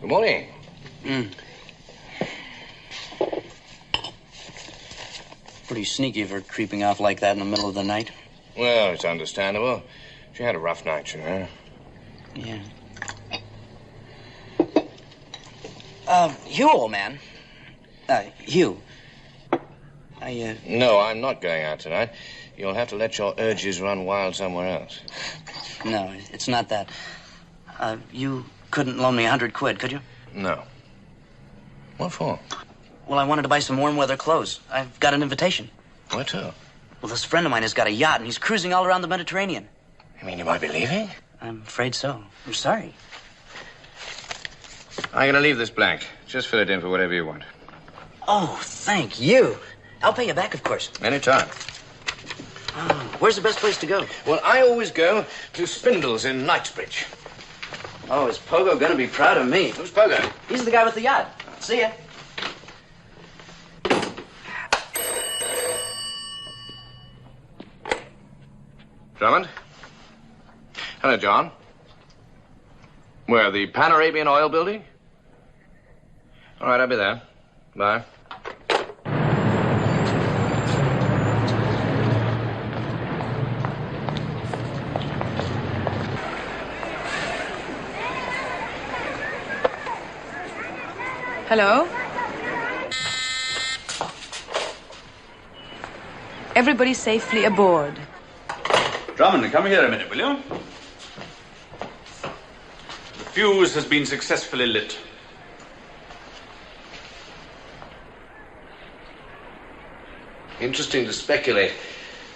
Good morning. Pretty sneaky of her creeping off like that in the middle of the night. Well, it's understandable. She had a rough night, you know. Yeah. Hugh, old man. Hugh. No, I'm not going out tonight. You'll have to let your urges run wild somewhere else. No, it's not that. You couldn't loan me 100 quid, could you? No. What for? Well, I wanted to buy some warm weather clothes. I've got an invitation. Where to? Well, this friend of mine has got a yacht, and he's cruising all around the Mediterranean. You mean you might be leaving? I'm afraid so. I'm sorry. I'm going to leave this blank. Just fill it in for whatever you want. Oh, thank you. I'll pay you back, of course. Anytime. Oh, where's the best place to go? Well, I always go to Spindle's in Knightsbridge. Oh, is Pogo going to be proud of me? Who's Pogo? He's the guy with the yacht. See ya. Drummond? Hello, John. Where, the Pan-Arabian Oil Building? All right, I'll be there. Bye. Hello? Everybody safely aboard. Drummond, come here a minute, will you? The fuse has been successfully lit. Interesting to speculate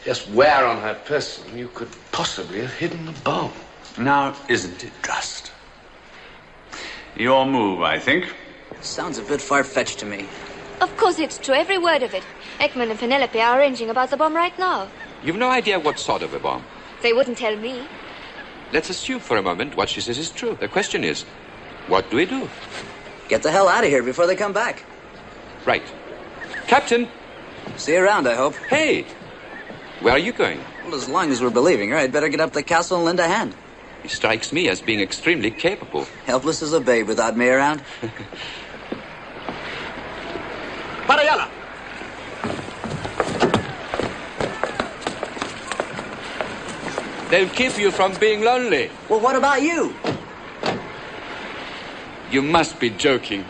just where on her person you could possibly have hidden the bomb. Now, isn't it just? Your move, I think. Sounds a bit far-fetched to me. Of course it's true, every word of it. Ekman and Penelope are arranging about the bomb right now. You've no idea what sort of a bomb. They wouldn't tell me. Let's assume for a moment what she says is true. The question is, what do we do? Get the hell out of here before they come back. Right. Captain! See you around, I hope. Hey! Where are you going? Well, as long as we're believing her, I'd better get up to the castle and lend a hand. He strikes me as being extremely capable. Helpless as a babe without me around. Parayala! They'll keep you from being lonely. Well, what about you? You must be joking.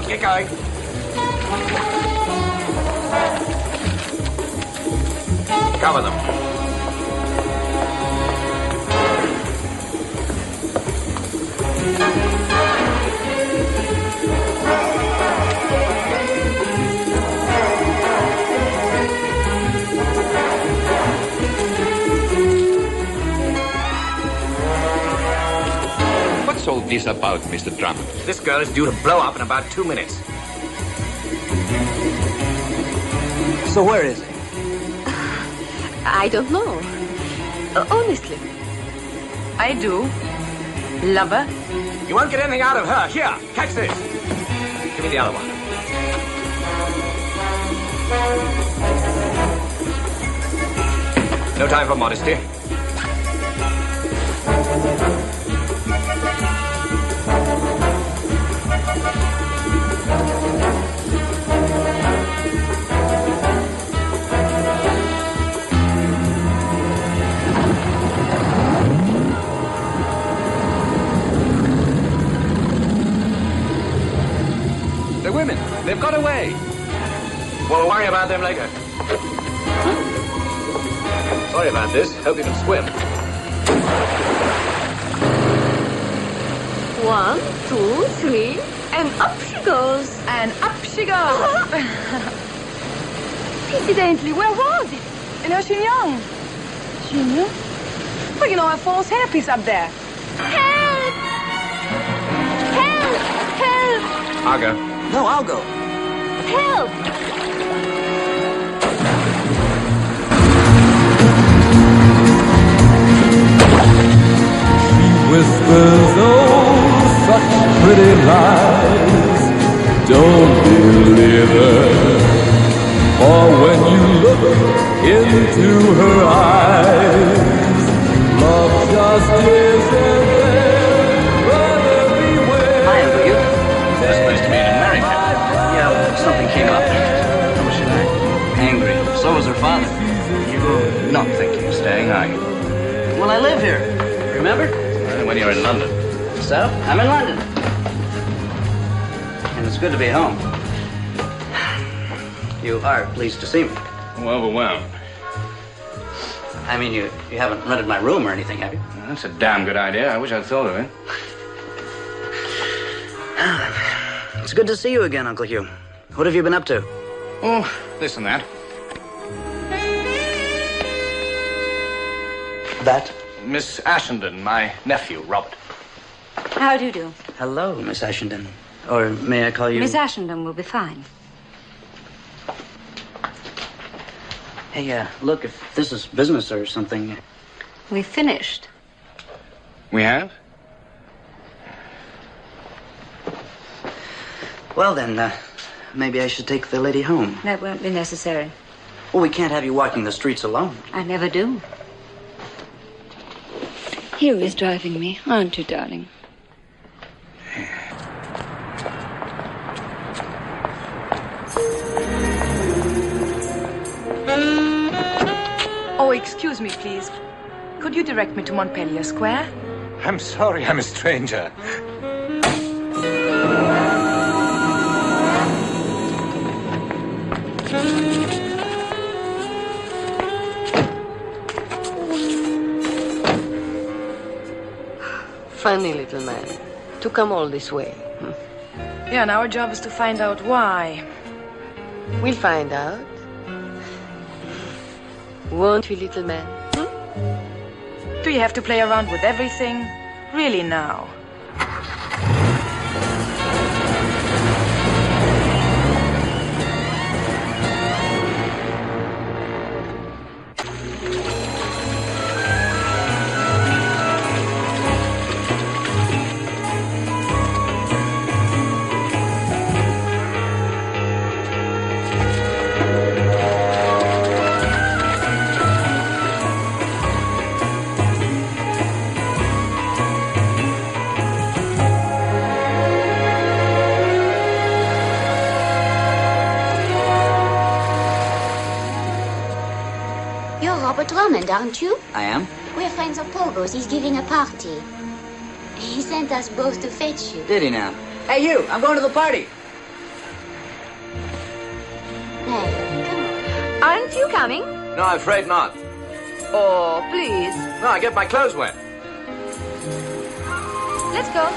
Get going. Cover them. What's all this about, Mr. Drummond? This girl is due to blow up in about 2 minutes. So where is he? I don't know. Honestly. I do. Lover. You won't get anything out of her. Here, catch this. Give me the other one. No time for modesty. The women, they've got away. We'll worry about them later. Sorry about this. Hope you can swim. 1, 2, 3, and up she goes. And up she goes. Incidentally, where was it? In her chignon. Chignon? Well, you know, her false hairpiece up there. Help! Help! Help! I'll go. No, I'll go. Help! Whispers, oh, such pretty lies. Don't believe her. For when you look into her eyes, love just isn't there. Brother, beware. Hi, Uncle Hugh. We're supposed to meet in America. Yeah, something came up. How was she like? Angry. So was her father. You're not thinking of staying, are you? Well, I live here. Remember? When you're in London. So, I'm in London. And it's good to be home. You are pleased to see me. I'm overwhelmed. I mean, you haven't rented my room or anything, have you? That's a damn good idea. I wish I'd thought of it. It's good to see you again, Uncle Hugh. What have you been up to? Oh, this and that. That? Miss Ashenden, my nephew, Robert. How do you do? Hello, Miss Ashenden. Or may I call you... Miss Ashenden will be fine. Hey, look, if this is business or something... We finished. We have? Well, then, maybe I should take the lady home. That won't be necessary. Well, we can't have you walking the streets alone. I never do. Hugh is driving me, aren't you, darling? Oh, excuse me, please. Could you direct me to Montpellier Square? I'm sorry, I'm a stranger. Funny little man. To come all this way. Yeah, and our job is to find out why. We'll find out. Won't we, little man? Do you have to play around with everything? Really now? Drummond, aren't you? I am? We're friends of Pogo's. He's giving a party. He sent us both to fetch you. Did he now? Hey, you! I'm going to the party! Hey, come on. Aren't you coming? No, I'm afraid not. Oh, please. No, I get my clothes wet. Let's go.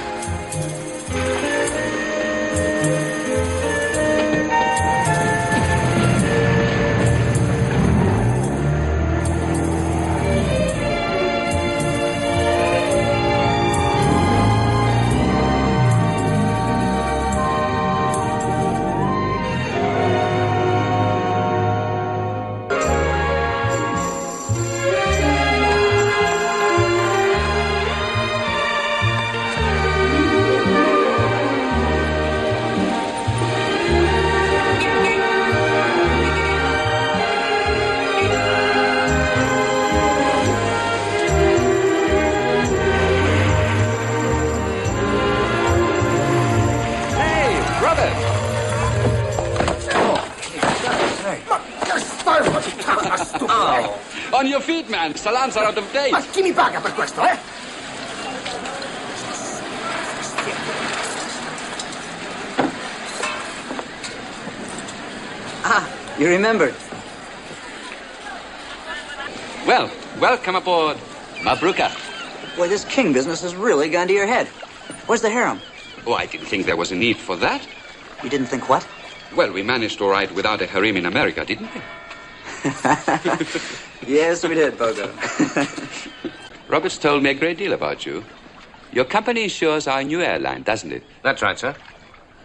On your feet, man. Salams are out of date. Ma chi mi paga per questo, eh? You remembered. Well, welcome aboard. Mabruka. Boy, this king business has really gone to your head. Where's the harem? Oh, I didn't think there was a need for that. You didn't think what? Well, we managed all right without a harem in America, didn't we? Yes, we did, Bogo. Roberts told me a great deal about you. Your company insures our new airline, doesn't it? That's right, sir.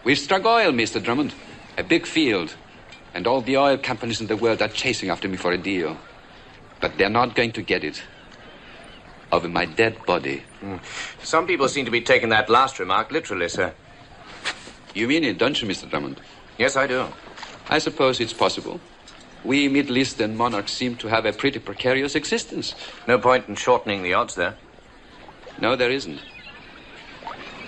We've struck oil, Mr. Drummond. A big field. And all the oil companies in the world are chasing after me for a deal. But they're not going to get it. Over my dead body. Some people seem to be taking that last remark literally, sir. You mean it, don't you, Mr. Drummond? Yes, I do. I suppose it's possible. We Middle Eastern monarchs seem to have a pretty precarious existence. No point in shortening the odds there. No, there isn't.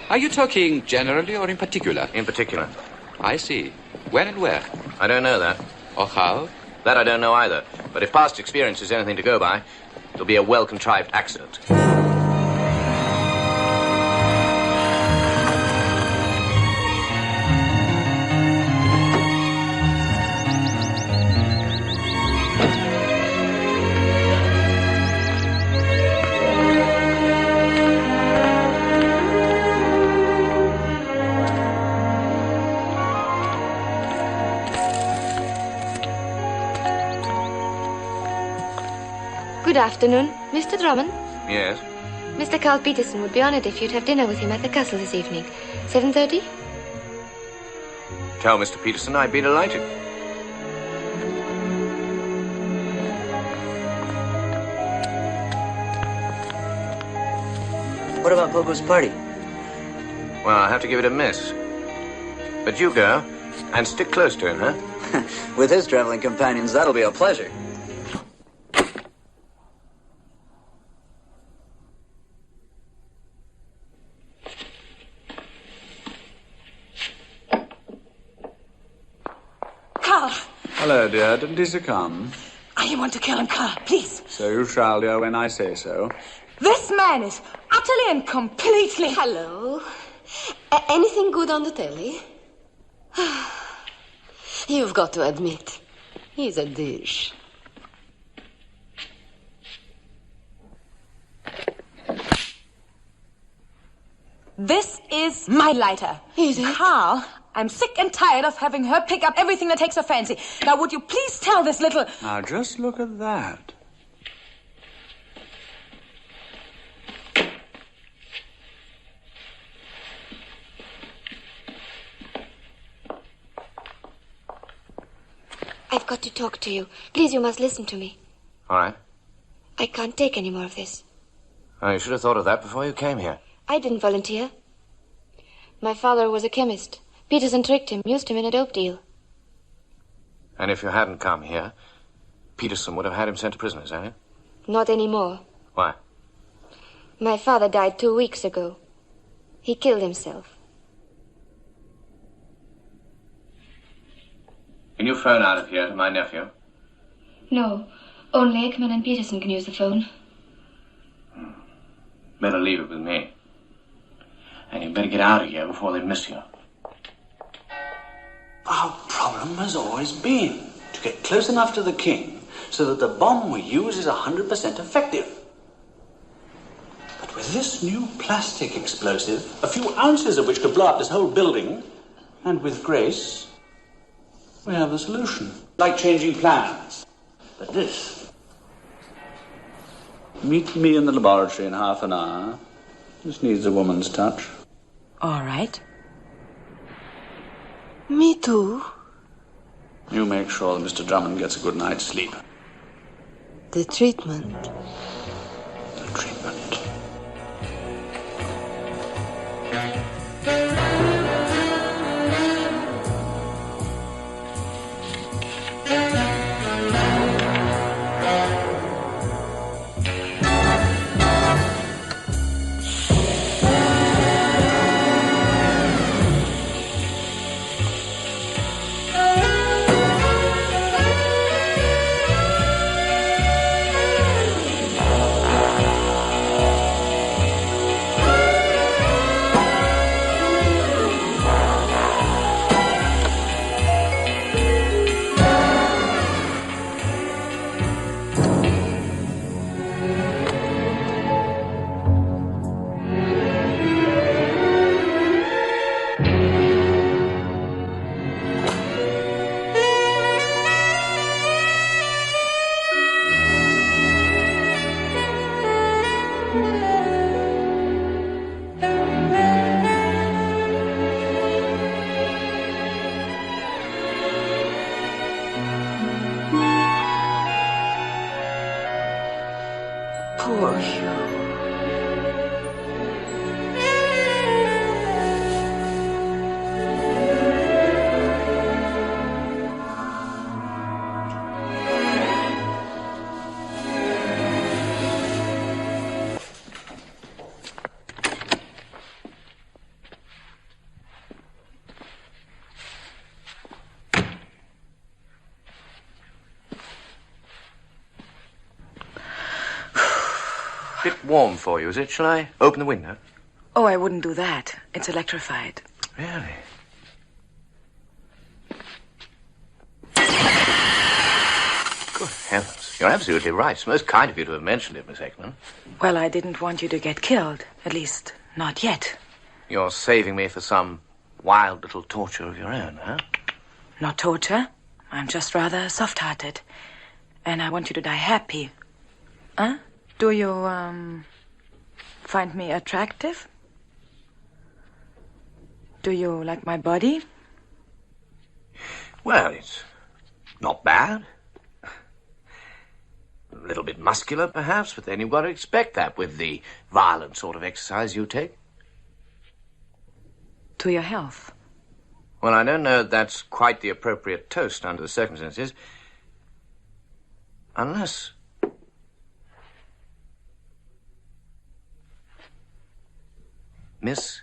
Are you talking generally or in particular? In particular. I see. When and where? I don't know that. Or how? That I don't know either. But if past experience is anything to go by, it'll be a well-contrived accident. Good afternoon, Mr. Drummond. Yes? Mr. Carl Peterson would be honored if you'd have dinner with him at the castle this evening. 7:30? Tell Mr. Peterson I'd be delighted. What about Bogo's party? Well, I'll have to give it a miss. But you go, and stick close to him, huh? With his traveling companions, that'll be a pleasure. Carl! Hello, dear. Didn't he succumb? I want to kill him, Carl, please. So you shall, dear, when I say so. This man is utterly and completely... Hello. Anything good on the telly? You've got to admit, he's a dish. This is my lighter. Is it? Carl, I'm sick and tired of having her pick up everything that takes her fancy. Now, would you please tell this little... Now, just look at that. I've got to talk to you. Please, you must listen to me. All right. I can't take any more of this. Oh, you should have thought of that before you came here. I didn't volunteer. My father was a chemist. Peterson tricked him, used him in a dope deal. And if you hadn't come here, Peterson would have had him sent to prison, is that it? Not anymore. Why? My father died 2 weeks ago. He killed himself. Can you phone out of here to my nephew? No, only Ekman and Peterson can use the phone. Better leave it with me. And you better get out of here before they miss you. Our problem has always been to get close enough to the king so that the bomb we use is 100% effective. But with this new plastic explosive, a few ounces of which could blow up this whole building, and with grace, we have the solution. Like changing plans. But this... Meet me in the laboratory in half an hour. This needs a woman's touch. All right. Me too. You make sure that Mr. Drummond gets a good night's sleep. The treatment. The treatment. Poor Hugh. Bit warm for you, is it? Shall I open the window? Oh, I wouldn't do that. It's electrified. Really? Good heavens. You're absolutely right. It's most kind of you to have mentioned it, Miss Ekman. Well, I didn't want you to get killed. At least, not yet. You're saving me for some wild little torture of your own, huh? Not torture. I'm just rather soft-hearted. And I want you to die happy. Huh? Do you, find me attractive? Do you like my body? Well, it's not bad. A little bit muscular, perhaps, but then you've got to expect that with the violent sort of exercise you take. To your health. Well, I don't know that's quite the appropriate toast under the circumstances. Unless... Miss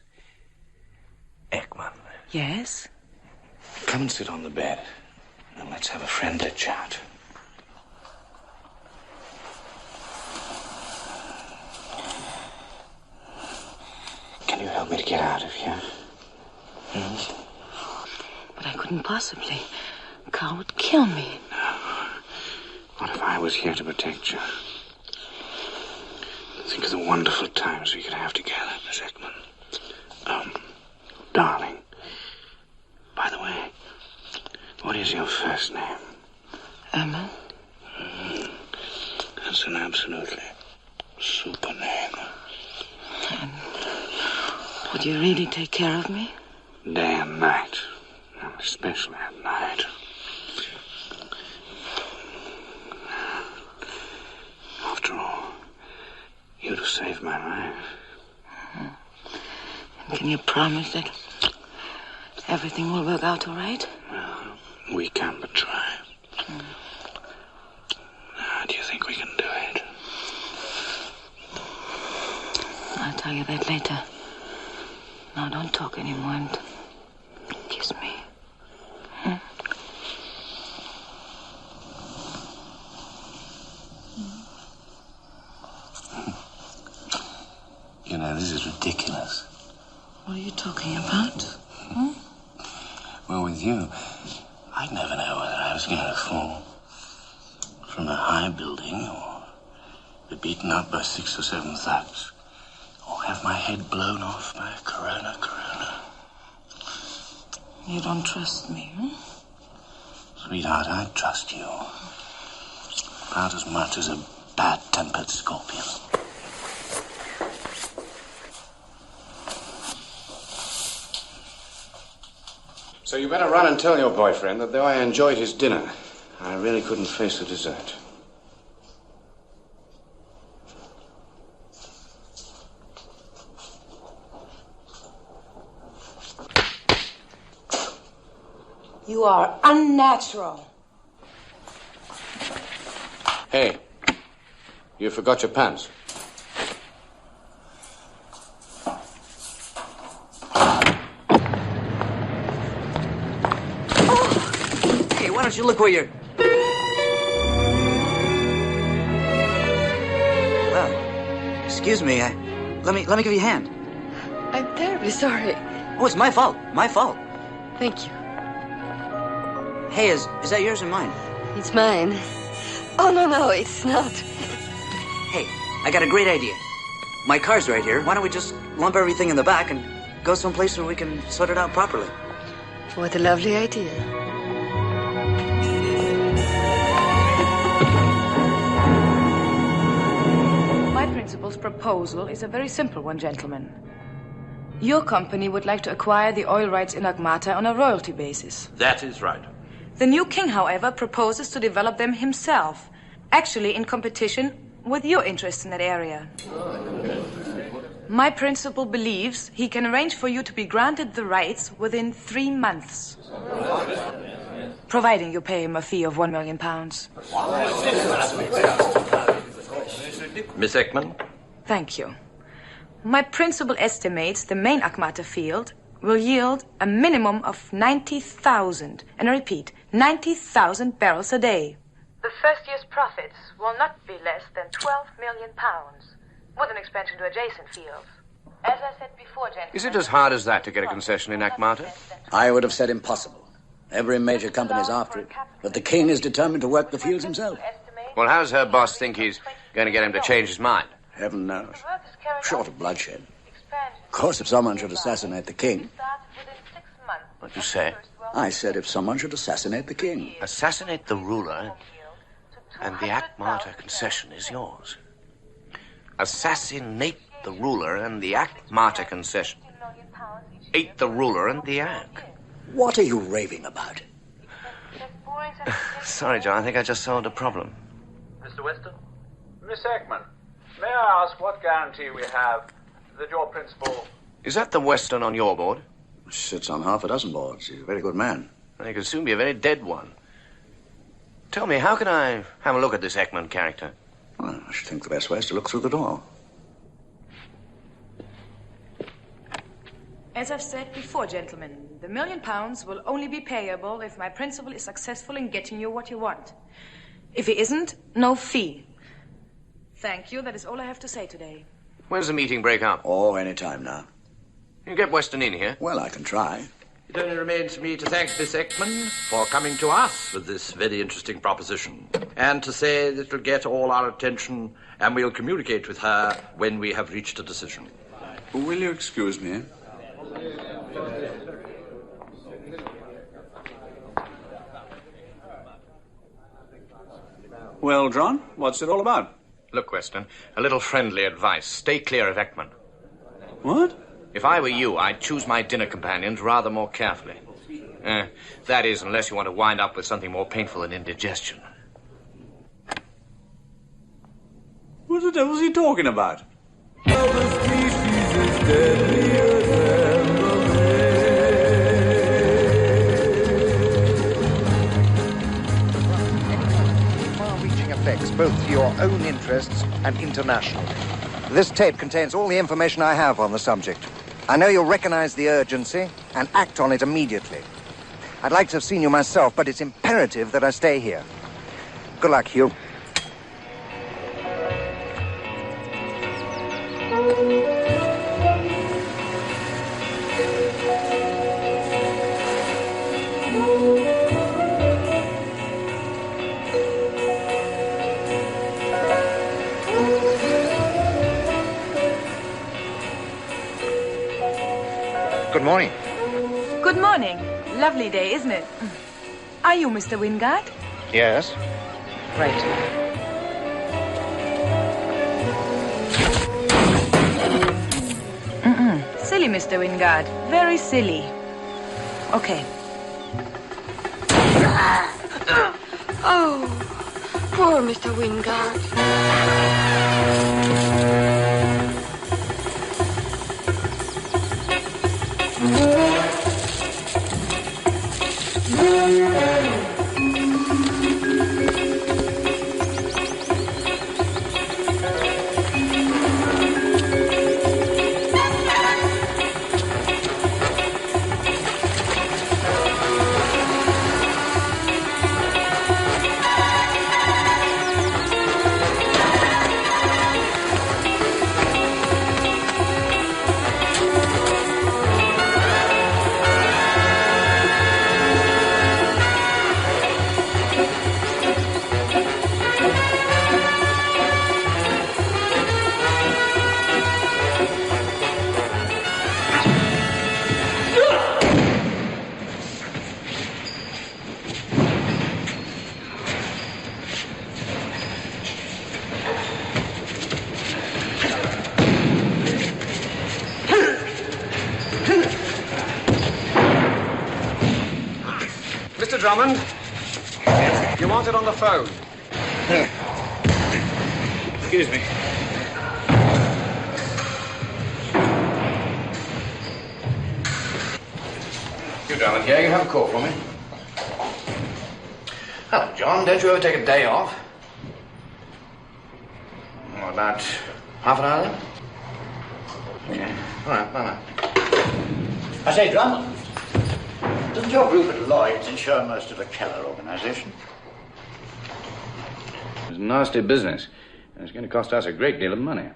Ekman. Yes? Come and sit on the bed, and let's have a friendly chat. Can you help me to get out of here? But I couldn't possibly. Carl would kill me. What if I was here to protect you? Think of the wonderful times we could have together, Miss Ekman. Darling. By the way, what is your first name? Emma. That's an absolutely super name. And would you really take care of me? Day and night. And especially at night. After all, you'd have saved my life. And can you promise that everything will work out all right? Well, we can but try. Do you think we can do it? I'll tell you that later. Now don't talk anymore and kiss me. You know, this is ridiculous. What are you talking about? Well, with you, I'd never know whether I was going to fall from a high building or be beaten up by 6 or 7 thugs or have my head blown off by a corona. You don't trust me, Sweetheart, I trust you. About as much as a bad-tempered scorpion. So you better run and tell your boyfriend that though I enjoyed his dinner, I really couldn't face the dessert. You are unnatural. Hey, you forgot your pants. Hey, why don't you look where you're... Well, excuse me. Let me give you a hand. I'm terribly sorry. Oh, it's my fault. My fault. Thank you. Hey, is that yours or mine? It's mine. Oh, no, it's not. Hey, I got a great idea. My car's right here. Why don't we just lump everything in the back and go someplace where we can sort it out properly? What a lovely idea. My principal's proposal is a very simple one, gentlemen. Your company would like to acquire the oil rights in Agmata on a royalty basis. That is right. The new king, however, proposes to develop them himself, actually in competition with your interest in that area. My principal believes he can arrange for you to be granted the rights within 3 months. Providing you pay him a fee of £1 million. Miss Ekman? Thank you. My principal estimates the main Akmata field will yield a minimum of 90,000, and I repeat, 90,000 barrels a day. The first year's profits will not be less than £12 million, with an expansion to adjacent fields. As I said before, gentlemen... Is it as hard as that to get a concession in Akmata? I would have said impossible. Every major company's after it, but the king is determined to work the fields himself. Well, how does her boss think he's going to get him to change his mind? Heaven knows. Short of bloodshed. Of course, if someone should assassinate the king... What'd you say? I said if someone should assassinate the king. Assassinate the ruler, and the Akmata concession is yours. Assassinate the ruler, and the Akmata concession. Eat the ruler and the Ak. What are you raving about? Sorry, John, I think I just solved a problem. Mr. Weston? Miss Ekman, may I ask what guarantee we have that your principal... Is that the Western on your board? Sits on half a dozen boards. He's a very good man. Well, he could soon be a very dead one. Tell me, how can I have a look at this Ekman character? Well, I should think the best way is to look through the door. As I've said before, gentlemen, the £1 million will only be payable if my principal is successful in getting you what you want. If he isn't, no fee. Thank you. That is all I have to say today. When does the meeting break up? Oh, any time now. You get Weston in here? Well, I can try. It only remains for me to thank Miss Ekman for coming to us with this very interesting proposition, and to say that it'll get all our attention, and we'll communicate with her when we have reached a decision. Will you excuse me? Well, John, what's it all about? Look, Weston, a little friendly advice. Stay clear of Ekman. What? If I were you, I'd choose my dinner companions rather more carefully. That is, unless you want to wind up with something more painful than indigestion. What the devil's he talking about? Far-reaching effects, both to your own interests and internationally. This tape contains all the information I have on the subject. I know you'll recognize the urgency and act on it immediately. I'd like to have seen you myself, but it's imperative that I stay here. Good luck, Hugh. Good morning. Good morning. Lovely day, isn't it? Are you Mr. Wingard? Yes. Right. Silly, Mr. Wingard. Very silly. Okay. Oh, poor Mr. Wingard. Mr. Drummond, you want it on the phone. Excuse me. You, Drummond, here, you have a call for me. Hello, John. Don't you ever take a day off? What, about half an hour then? Yeah. All right, bye-bye. I say, Drummond, doesn't your group at Lloyd's insure most of the Keller organization? It's a nasty business, and it's going to cost us a great deal of money.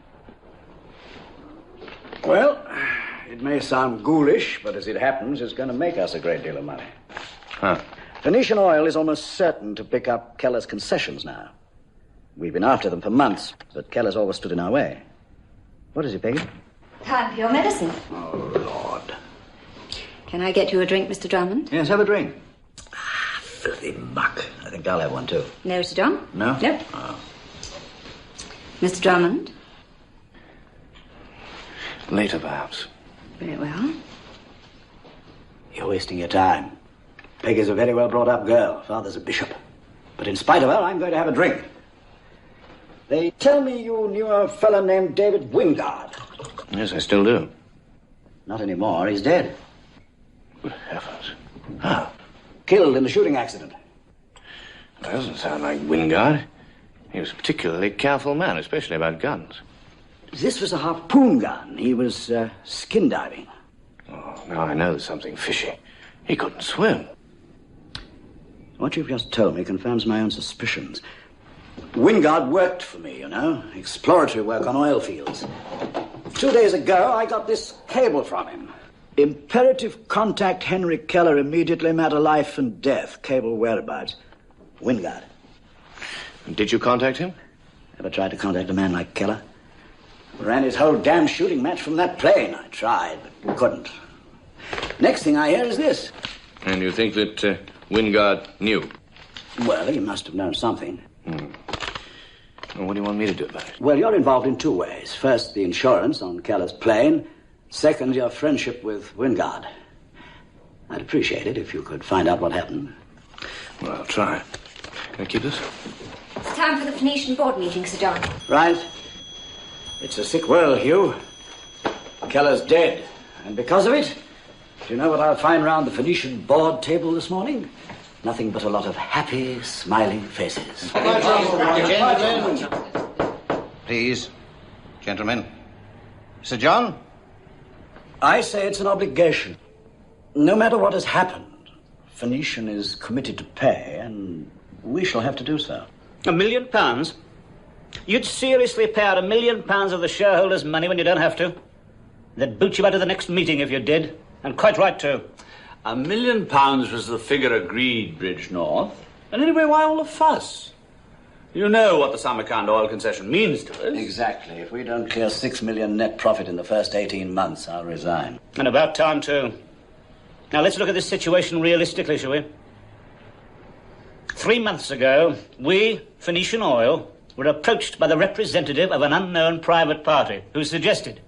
Well, it may sound ghoulish, but as it happens, it's going to make us a great deal of money. Huh. Phoenician Oil is almost certain to pick up Keller's concessions now. We've been after them for months, but Keller's always stood in our way. What is it, Peggy? Time for your medicine. Oh, Lord. Can I get you a drink, Mr. Drummond? Yes, have a drink. Filthy muck. I think I'll have one, too. No, Sir John? No? Nope. Oh. Mr. Drummond? Later, perhaps. Very well. You're wasting your time. Peggy's a very well brought up girl. Father's a bishop. But in spite of her, I'm going to have a drink. They tell me you knew a fellow named David Wingard. Yes, I still do. Not anymore. He's dead. Good heavens. How? Killed in a shooting accident. That doesn't sound like Wingard. He was a particularly careful man, especially about guns. This was a harpoon gun. He was skin diving. Oh, now I know there's something fishy. He couldn't swim. What you've just told me confirms my own suspicions. Wingard worked for me, you know. Exploratory work on oil fields. 2 days ago, I got this cable from him. Imperative contact Henry Keller immediately, matter life and death. Cable whereabouts. Wingard. Did you contact him? Ever tried to contact a man like Keller? Ran his whole damn shooting match from that plane. I tried, but couldn't. Next thing I hear is this. And you think that Wingard knew? Well, he must have known something. Well, what do you want me to do about it? Well, you're involved in two ways. First, the insurance on Keller's plane. Second, your friendship with Wingard. I'd appreciate it if you could find out what happened. Well, I'll try. Can I keep this? It's time for the Phoenician board meeting, Sir John. Right. It's a sick world, Hugh. Keller's dead. And because of it, do you know what I'll find round the Phoenician board table this morning? Nothing but a lot of happy, smiling faces. Please, gentlemen. Sir John? I say it's an obligation. No matter what has happened, Phoenician is committed to pay, and we shall have to do so. £1 million? You'd seriously pay out £1 million of the shareholders' money when you don't have to? They'd boot you out of the next meeting if you did, and quite right too. £1 million was the figure agreed, Bridgenorth. And anyway, why all the fuss? You know what the Samarkand oil concession means to us. Exactly. If we don't clear $6 million net profit in the first 18 months, I'll resign. And about time too. Now let's look at this situation realistically, shall we? 3 months ago, we, Phoenician Oil, were approached by the representative of an unknown private party who suggested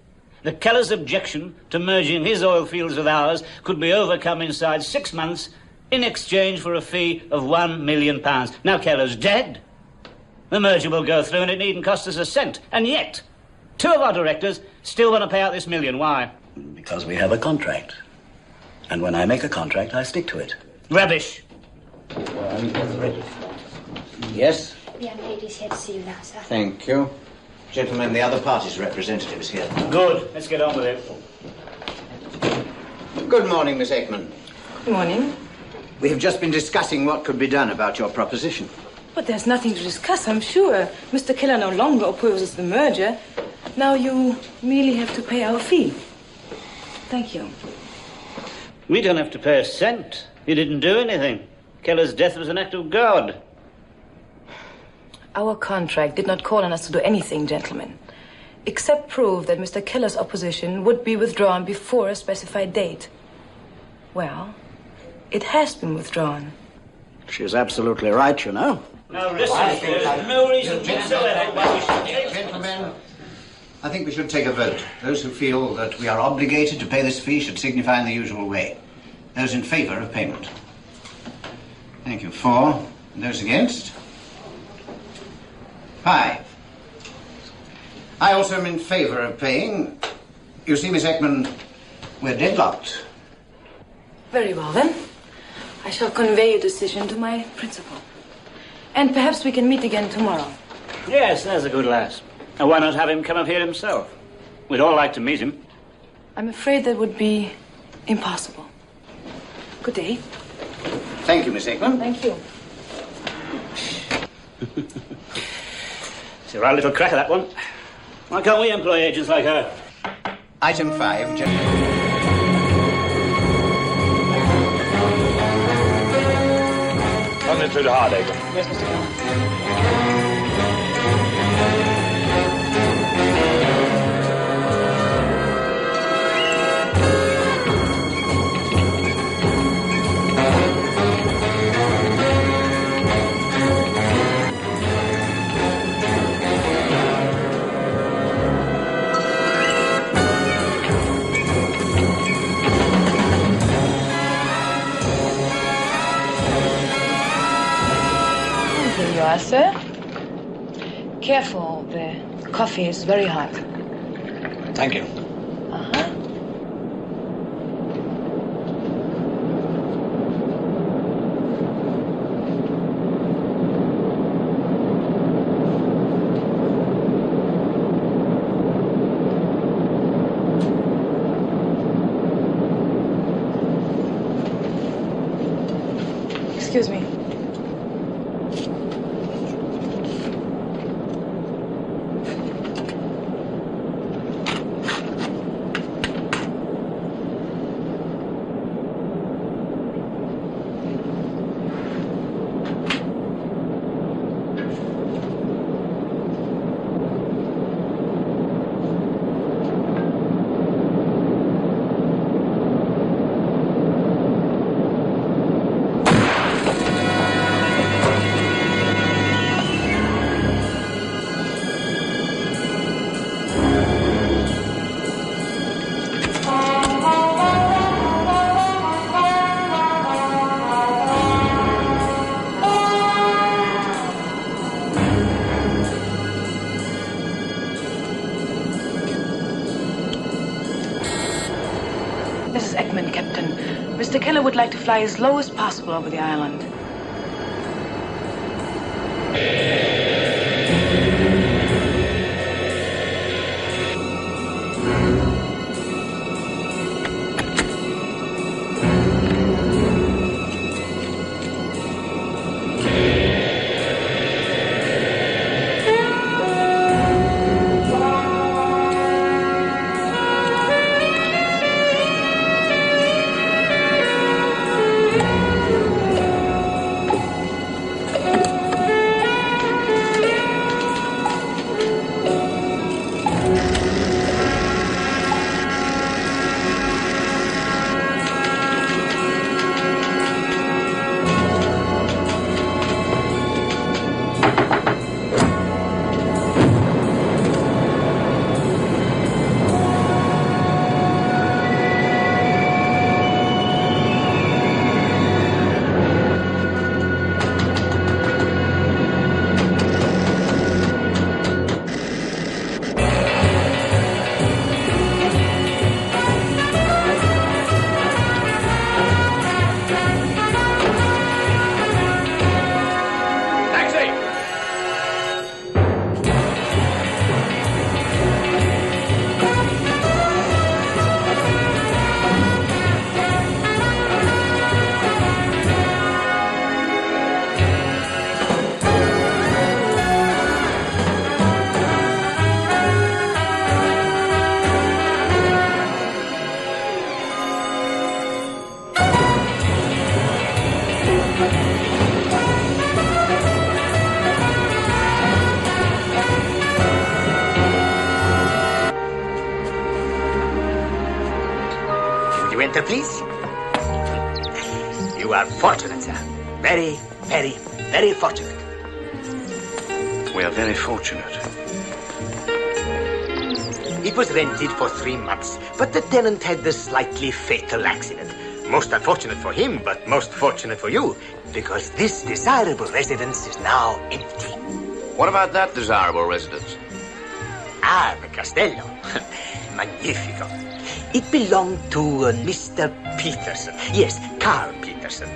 that Keller's objection to merging his oil fields with ours could be overcome inside 6 months in exchange for a fee of £1 million. Now Keller's dead. The merger will go through and it needn't cost us a cent. And yet, 2 of our directors still want to pay out this $1 million. Why? Because we have a contract. And when I make a contract, I stick to it. Rubbish. Yes? The young lady's here to see you now, sir. Thank you. Gentlemen, the other party's representative is here. Good. Let's get on with it. Good morning, Miss Ekman. Good morning. We have just been discussing what could be done about your proposition. But there's nothing to discuss, I'm sure. Mr. Keller no longer opposes the merger. Now you merely have to pay our fee. Thank you. We don't have to pay a cent. You didn't do anything. Keller's death was an act of God. Our contract did not call on us to do anything, gentlemen, except prove that Mr. Keller's opposition would be withdrawn before a specified date. Well, it has been withdrawn. She's absolutely right, you know. Now, listen, there's no reason whatsoever why we should take... Gentlemen, I think we should take a vote. Those who feel that we are obligated to pay this fee should signify in the usual way. Those in favour of payment. Thank you. 4. Those against? 5. I also am in favor of paying. You see, Miss Ekman, we're deadlocked. Very well, then. I shall convey your decision to my principal. And perhaps we can meet again tomorrow. Yes, there's a good lass. And why not have him come up here himself? We'd all like to meet him. I'm afraid that would be impossible. Good day. Thank you, Miss Ekman. Thank you. It's a right little cracker, that one. Why can't we employ agents like her? Item 5, gentlemen. Coming through the Hardacre. Yes, Mr. Drummond. Here you are, sir. Careful, the coffee is very hot. Thank you. Uh-huh. Excuse me. Mrs. Ekman, Captain. Mr. Keller would like to fly as low as possible over the island. You enter, please. You are fortunate, sir. Very, very, very fortunate. We are very fortunate. It was rented for 3 months, but the tenant had this slightly fatal accident. Most unfortunate for him, but most fortunate for you, because this desirable residence is now empty. What about that desirable residence? Ah, the castello. Magnifico. It belonged to Mr. Peterson. Yes, Carl Peterson.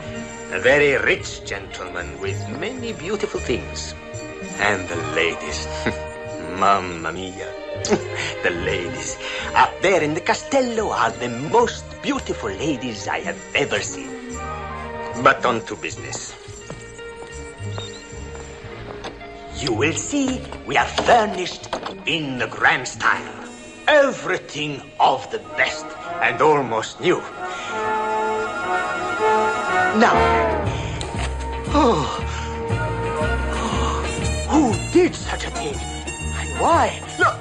A very rich gentleman with many beautiful things. And the ladies. Mamma mia. The ladies. Up there in the castello are the most beautiful ladies I have ever seen. But on to business. You will see we are furnished in the grand style. Everything of the best and almost new. Now, who did such a thing? And why? No.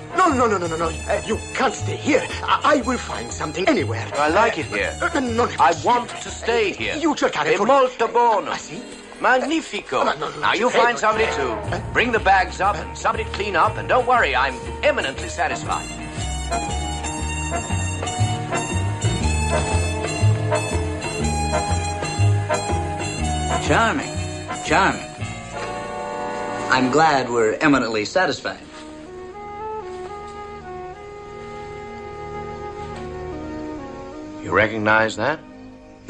You can't stay here. I will find something anywhere. I like it here. No, I want to stay here. You cercare È molto buono. Magnifico. Now you find somebody to bring the bags up and somebody to clean up, and don't worry, I'm eminently satisfied. Charming. I'm glad we're eminently satisfied. You recognize that?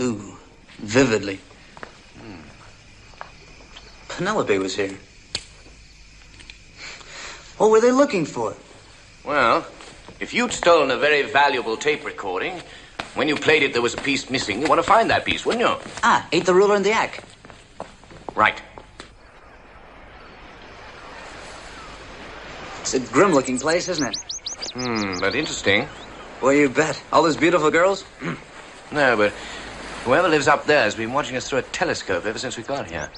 Ooh, vividly. Penelope was here. What were they looking for? Well, if you'd stolen a very valuable tape recording, when you played it there was a piece missing, you want to find that piece, wouldn't you? Ah, ate the ruler and the act. Right. It's a grim-looking place, isn't it? But interesting. Well, you bet. All those beautiful girls? No, but whoever lives up there has been watching us through a telescope ever since we got here.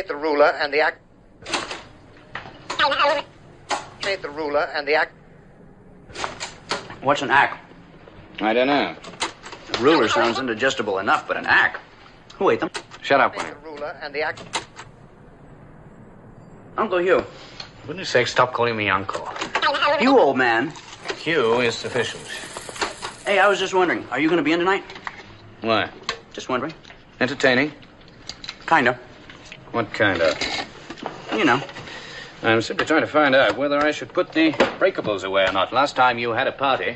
The ruler and the act. The ruler and the act. What's an act? I don't know. A ruler sounds indigestible enough, but an act? Who ate them? Shut up, Winnie. The ruler and the act. Uncle Hugh. For goodness sake, stop calling me Uncle. You, old man. Hugh is sufficient. Hey, I was just wondering, are you going to be in tonight? Why? Just wondering. Entertaining? Kinda. What kind of? You know. I'm simply trying to find out whether I should put the breakables away or not. Last time you had a party,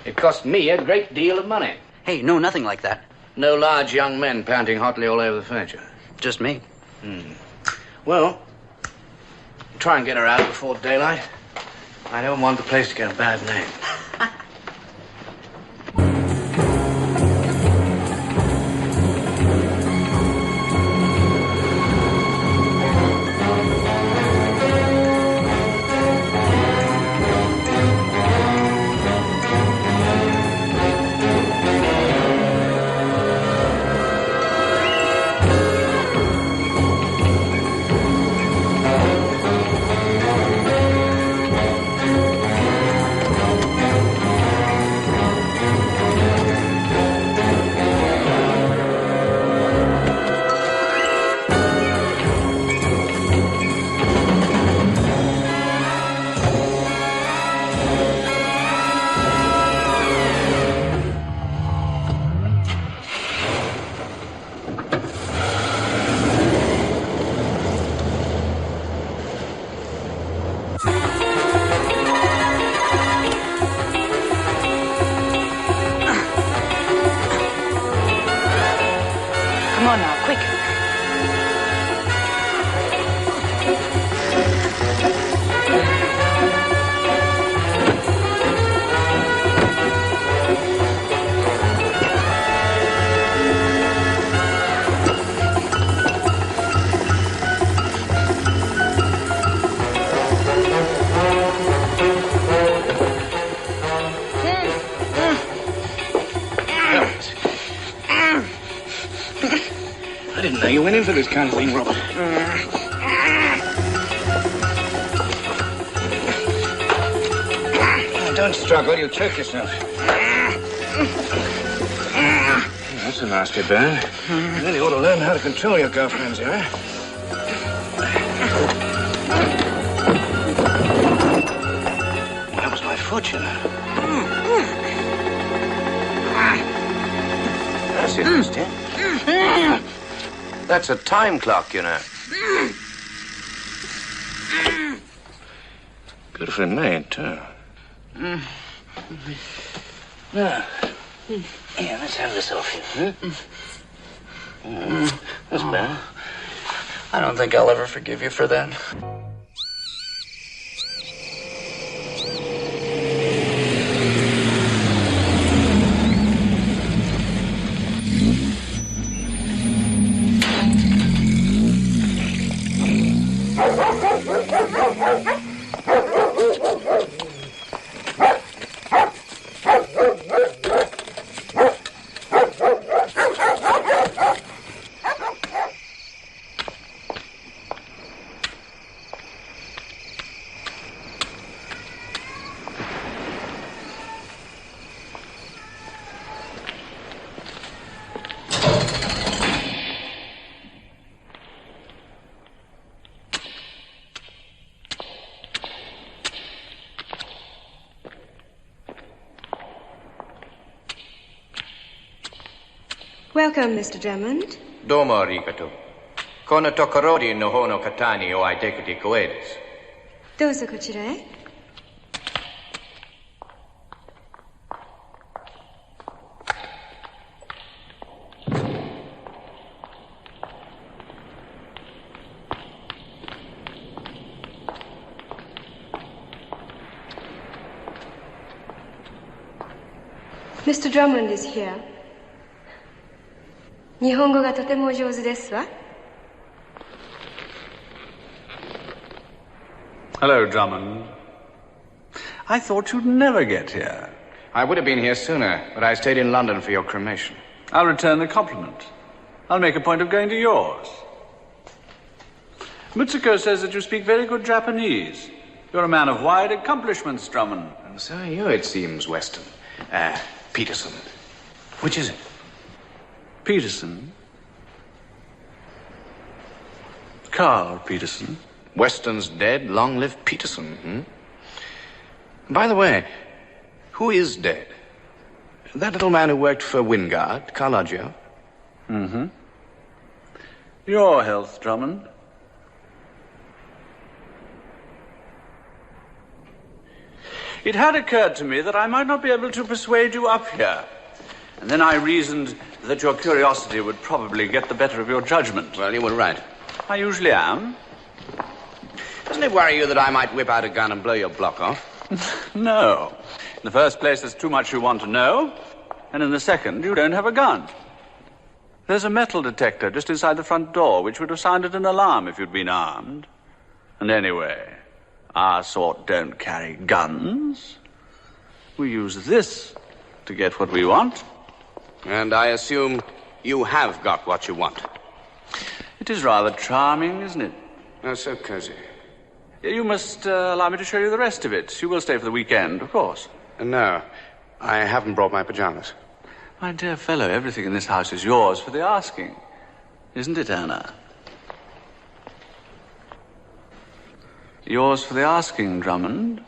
it cost me a great deal of money. Hey, no, nothing like that. No large young men panting hotly all over the furniture. Just me. Well, try and get her out before daylight. I don't want the place to get a bad name. Come on now, quick. I didn't know you went in for this kind of thing, Robert. Oh, don't struggle, you'll choke yourself. That's a nasty burn. You really ought to learn how to control your girlfriends, you know? That was my foot, you know. That's interesting. That's a time clock, you know. Beautifully made, too. Now, here, let's have this off you. That's better. I don't think I'll ever forgive you for that. Welcome, Mr. Drummond. Domo arigato. Kono tokorori no hono katani o aidekati koedes. どうぞこちらへ。Mr. Drummond is here. 日本語がとてもお上手ですわ。Hello, Drummond. I thought you'd never get here. I would have been here sooner, but I stayed in London for your cremation. I'll return the compliment. I'll make a point of going to yours. Mitsuko says that you speak very good Japanese. You're a man of wide accomplishments, Drummond. And so are you, it seems, Weston. Peterson. Which is it? Peterson? Carl Peterson. Weston's dead, long live Peterson, By the way, who is dead? That little man who worked for Wingard, Carloggio? Mm-hmm. Your health, Drummond. It had occurred to me that I might not be able to persuade you up here. And then I reasoned that your curiosity would probably get the better of your judgment. Well, you were right. I usually am. Doesn't it worry you that I might whip out a gun and blow your block off? No. In the first place, there's too much you want to know. And in the second, you don't have a gun. There's a metal detector just inside the front door, which would have sounded an alarm if you'd been armed. And anyway, our sort don't carry guns. We use this to get what we want. And I assume you have got what you want. It is rather charming, isn't it? Oh, so cozy. You must allow me to show you the rest of it. You will stay for the weekend, of course. No, I haven't brought my pajamas. My dear fellow, everything in this house is yours for the asking. Isn't it, Anna? Yours for the asking, Drummond.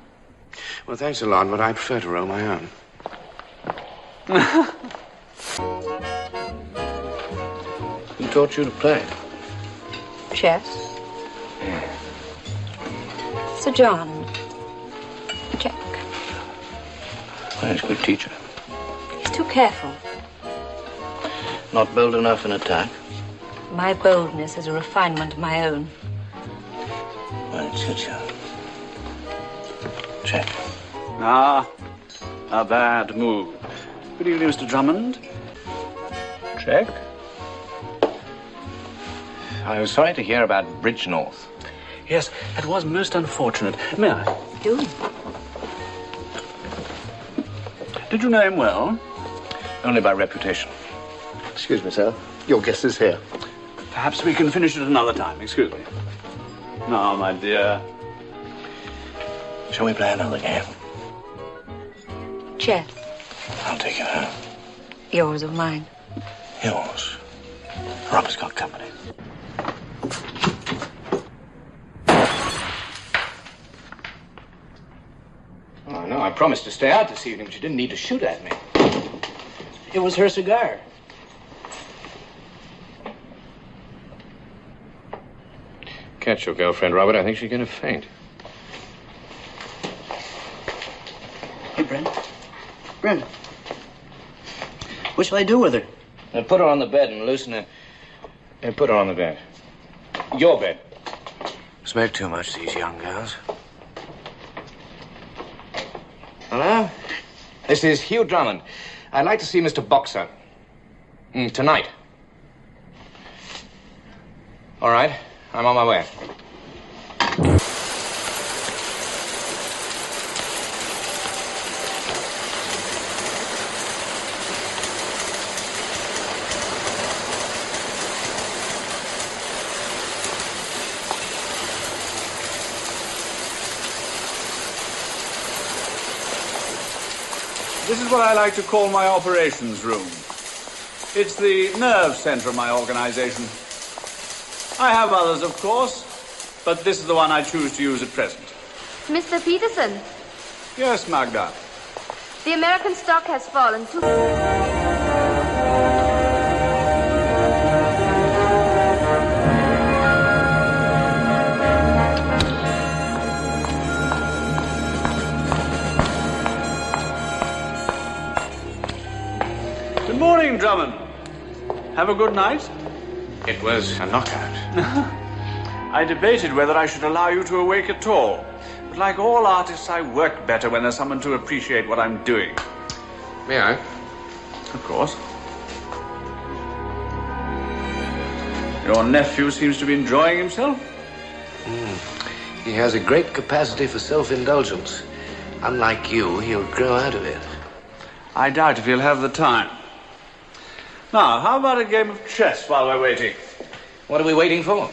Well, thanks a lot, but I prefer to roll my own. Who taught you to play? Chess. Yeah. Sir John. Check. Well, he's a good teacher. He's too careful. Not bold enough in attack. My boldness is a refinement of my own. Well, it suits you. Check. Ah, a bad move. Good evening, Mr. Drummond. Check. I was sorry to hear about Bridgenorth. Yes, that was most unfortunate. May I? Do. Did you know him well? Only by reputation. Excuse me, sir. Your guest is here. Perhaps we can finish it another time. Excuse me. Now, my dear. Shall we play another game? Chess. I'll take it home. Yours or mine. Yours. Robert's got company. Oh, no, I promised to stay out this evening, but you didn't need to shoot at me. It was her cigar. Catch your girlfriend, Robert. I think she's going to faint. Hey, Brent. Brent. What shall I do with her? Put her on the bed and loosen her. And put her on the bed. Your bed. Smoke too much, these young girls. Hello? This is Hugh Drummond. I'd like to see Mr. Boxer. Tonight. All right. I'm on my way. This is what I like to call my operations room. It's the nerve center of my organization. I have others, of course, but this is the one I choose to use at present. Mr. Peterson, Yes, Magda. the American stock has fallen too. Good morning, Drummond. Have a good night? It was a knockout. I debated whether I should allow you to awake at all. But like all artists, I work better when there's someone to appreciate what I'm doing. May I? Of course. Your nephew seems to be enjoying himself. He has a great capacity for self-indulgence. Unlike you, he'll grow out of it. I doubt if he'll have the time. Now, how about a game of chess while we're waiting? What are we waiting for?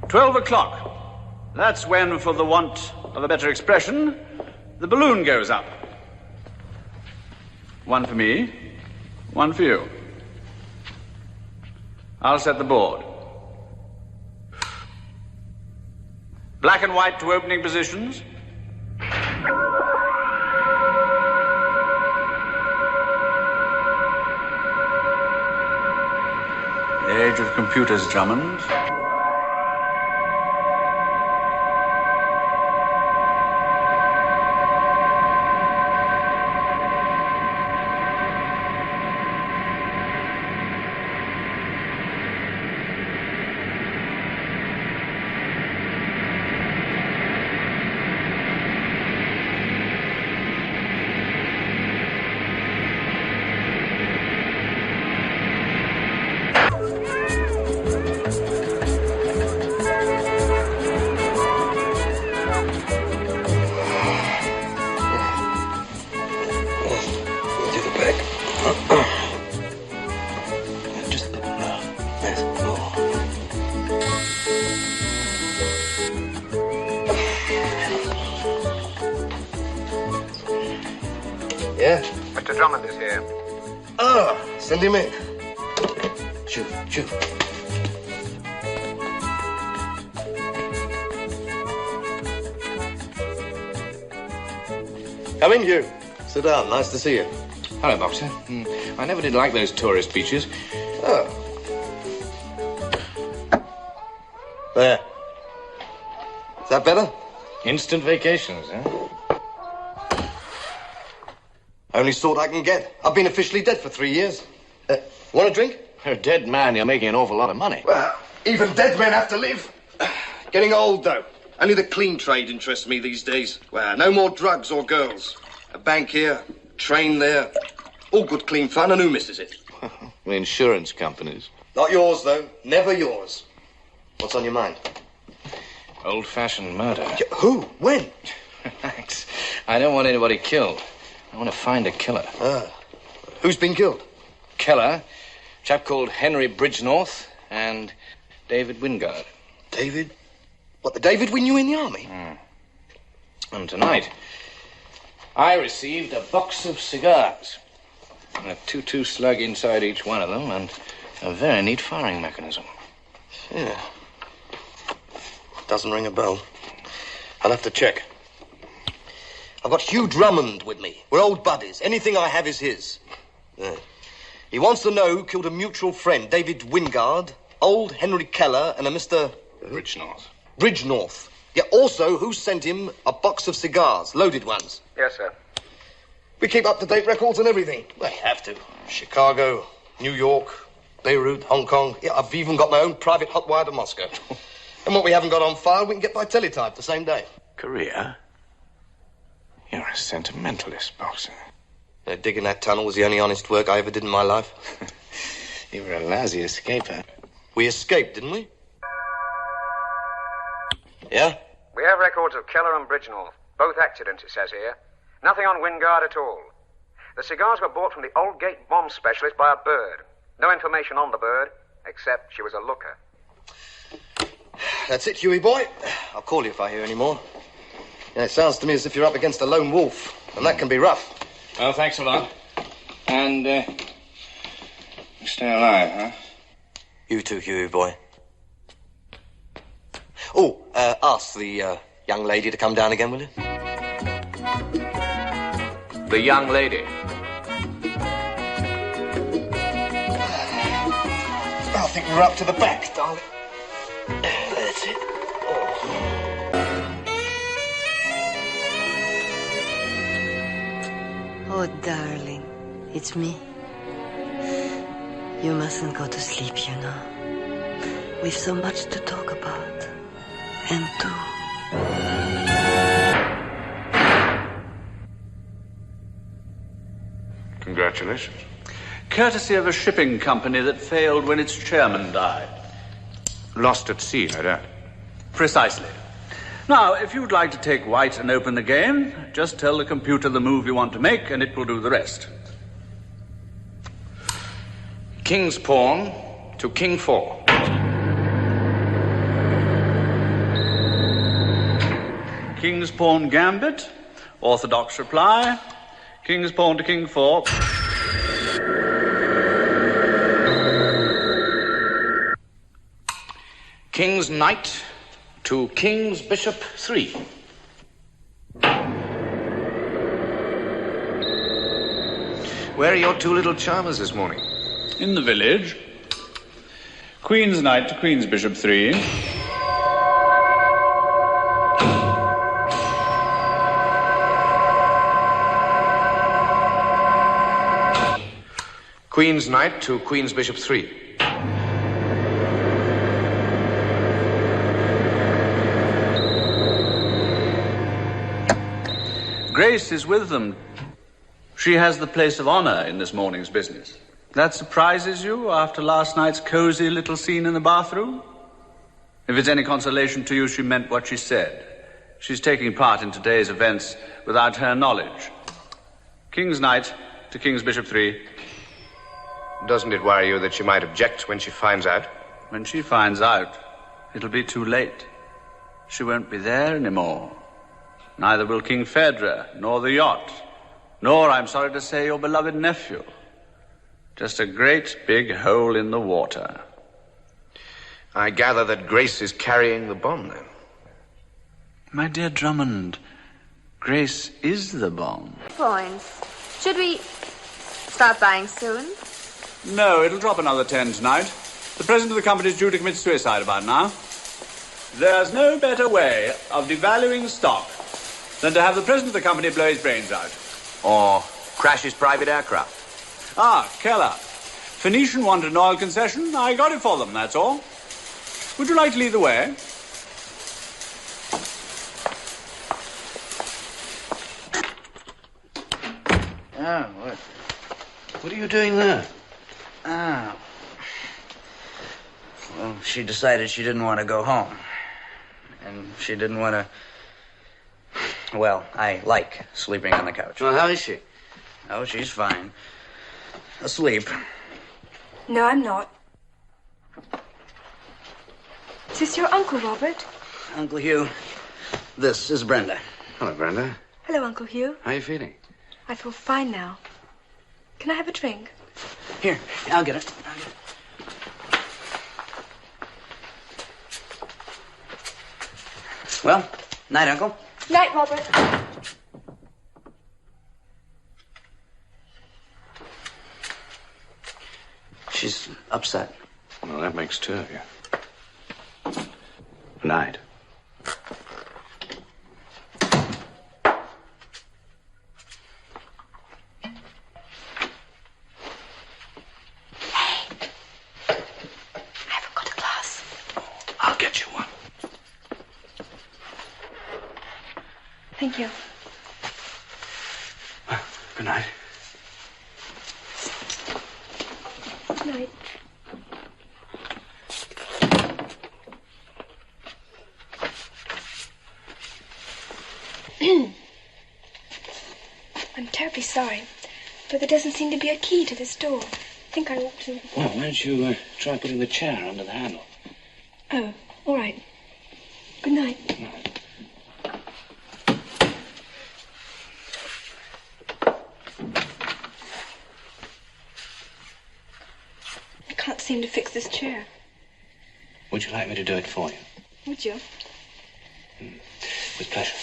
12 o'clock. That's when, for the want of a better expression, the balloon goes up. One for me, one for you. I'll set the board. Black and white to opening positions. The age of computers, Drummond. Yeah? Mr. Drummond is here. Ah, send him in. Shoot, shoot. Come in, Hugh. Sit down. Nice to see you. Hello, Boxer. I never did like those tourist beaches. Oh. There. Is that better? Instant vacations, huh? Only sort I can get. I've been officially dead for 3 years. Want a drink? You're a dead man. You're making an awful lot of money. Well, even dead men have to live. Getting old, though. Only the clean trade interests me these days. Well, no more drugs or girls. A bank here, train there. All good, clean fun, and who misses it? The insurance companies. Not yours, though. Never yours. What's on your mind? Old-fashioned murder. Who? When? Relax. I don't want anybody killed. I want to find a killer. Who's been killed? Killer, chap called Henry Bridgenorth and David Wingard. David? What, the David we knew in the army? And tonight, I received a box of cigars. A 2-2 slug inside each one of them, and a very neat firing mechanism. Yeah. Doesn't ring a bell. I'll have to check. I've got Hugh Drummond with me. We're old buddies. Anything I have is his. Yeah. He wants to know who killed a mutual friend, David Wingard, old Henry Keller, and a Mr. Bridgenorth. Yeah, also, who sent him a box of cigars, loaded ones. Yes, sir. We keep up-to-date records and everything. We have to. Chicago, New York, Beirut, Hong Kong. Yeah, I've even got my own private hot wire to Moscow. And what we haven't got on file, we can get by teletype the same day. Korea? You're a sentimentalist, Boxer. Digging that tunnel was the only honest work I ever did in my life. You were a lousy escaper. We escaped, didn't we? Yeah? We have records of Keller and Bridgenorth. Both accidents, it says here. Nothing on Wingard at all. The cigars were bought from the Old Gate bomb specialist by a bird. No information on the bird, except she was a looker. That's it, Huey boy. I'll call you if I hear any more. Yeah, it sounds to me as if you're up against a lone wolf, and that can be rough. Well, thanks a lot. And, you stay alive, huh? You too, Huey boy. Oh, ask the young lady to come down again, will you? The young lady. I think we're up to the back, darling. That's it. Oh, darling, it's me. You mustn't go to sleep, you know. We've so much to talk about. And do. Congratulations. Courtesy of a shipping company that failed when its chairman died. Lost at sea, no doubt. Precisely. Now, if you'd like to take white and open the game, just tell the computer the move you want to make, and it will do the rest. King's pawn to king 4. King's pawn gambit, orthodox reply. King's pawn to king 4. King's knight to king's bishop 3. Where are your two little charmers this morning? In the village. Queen's knight to queen's bishop 3. Queen's knight to queen's bishop 3. Grace is with them. She has the place of honor in this morning's business. That surprises you after last night's cozy little scene in the bathroom? If it's any consolation to you, she meant what she said. She's taking part in today's events without her knowledge. King's knight to king's bishop 3. Doesn't it worry you that she might object when she finds out? When she finds out, it'll be too late. She won't be there anymore. Neither will King Phaedra, nor the yacht, nor, I'm sorry to say, your beloved nephew. Just a great big hole in the water. I gather that Grace is carrying the bomb, then. My dear Drummond, Grace is the bomb. Points. Should we start buying soon? No, it'll drop another 10 tonight. The president of the company is due to commit suicide about now. There's no better way of devaluing stock than to have the president of the company blow his brains out. Or crash his private aircraft. Ah, Keller. Phoenician wanted an oil concession. I got it for them, that's all. Would you like to lead the way? Oh, what are you doing there? Ah. Well, she decided she didn't want to go home. And she didn't want to... Well, I like sleeping on the couch. Well, how is she? Oh, she's fine. Asleep. No, I'm not. Is this your Uncle Robert? Uncle Hugh, this is Brenda. Hello, Brenda. Hello, Uncle Hugh. How are you feeling? I feel fine now. Can I have a drink? Here, I'll get it. Well, night, Uncle. Night, Robert. She's upset. Well, that makes two of you. Good night. I'll get you one. Thank you. Good night. Good night. I'm terribly sorry, but there doesn't seem to be a key to this door. I think I ought to... Well, why don't you try putting the chair under the handle? Oh, all right. Good night. I can't seem to fix this chair. Would you like me to do it for you? Would you? With pleasure.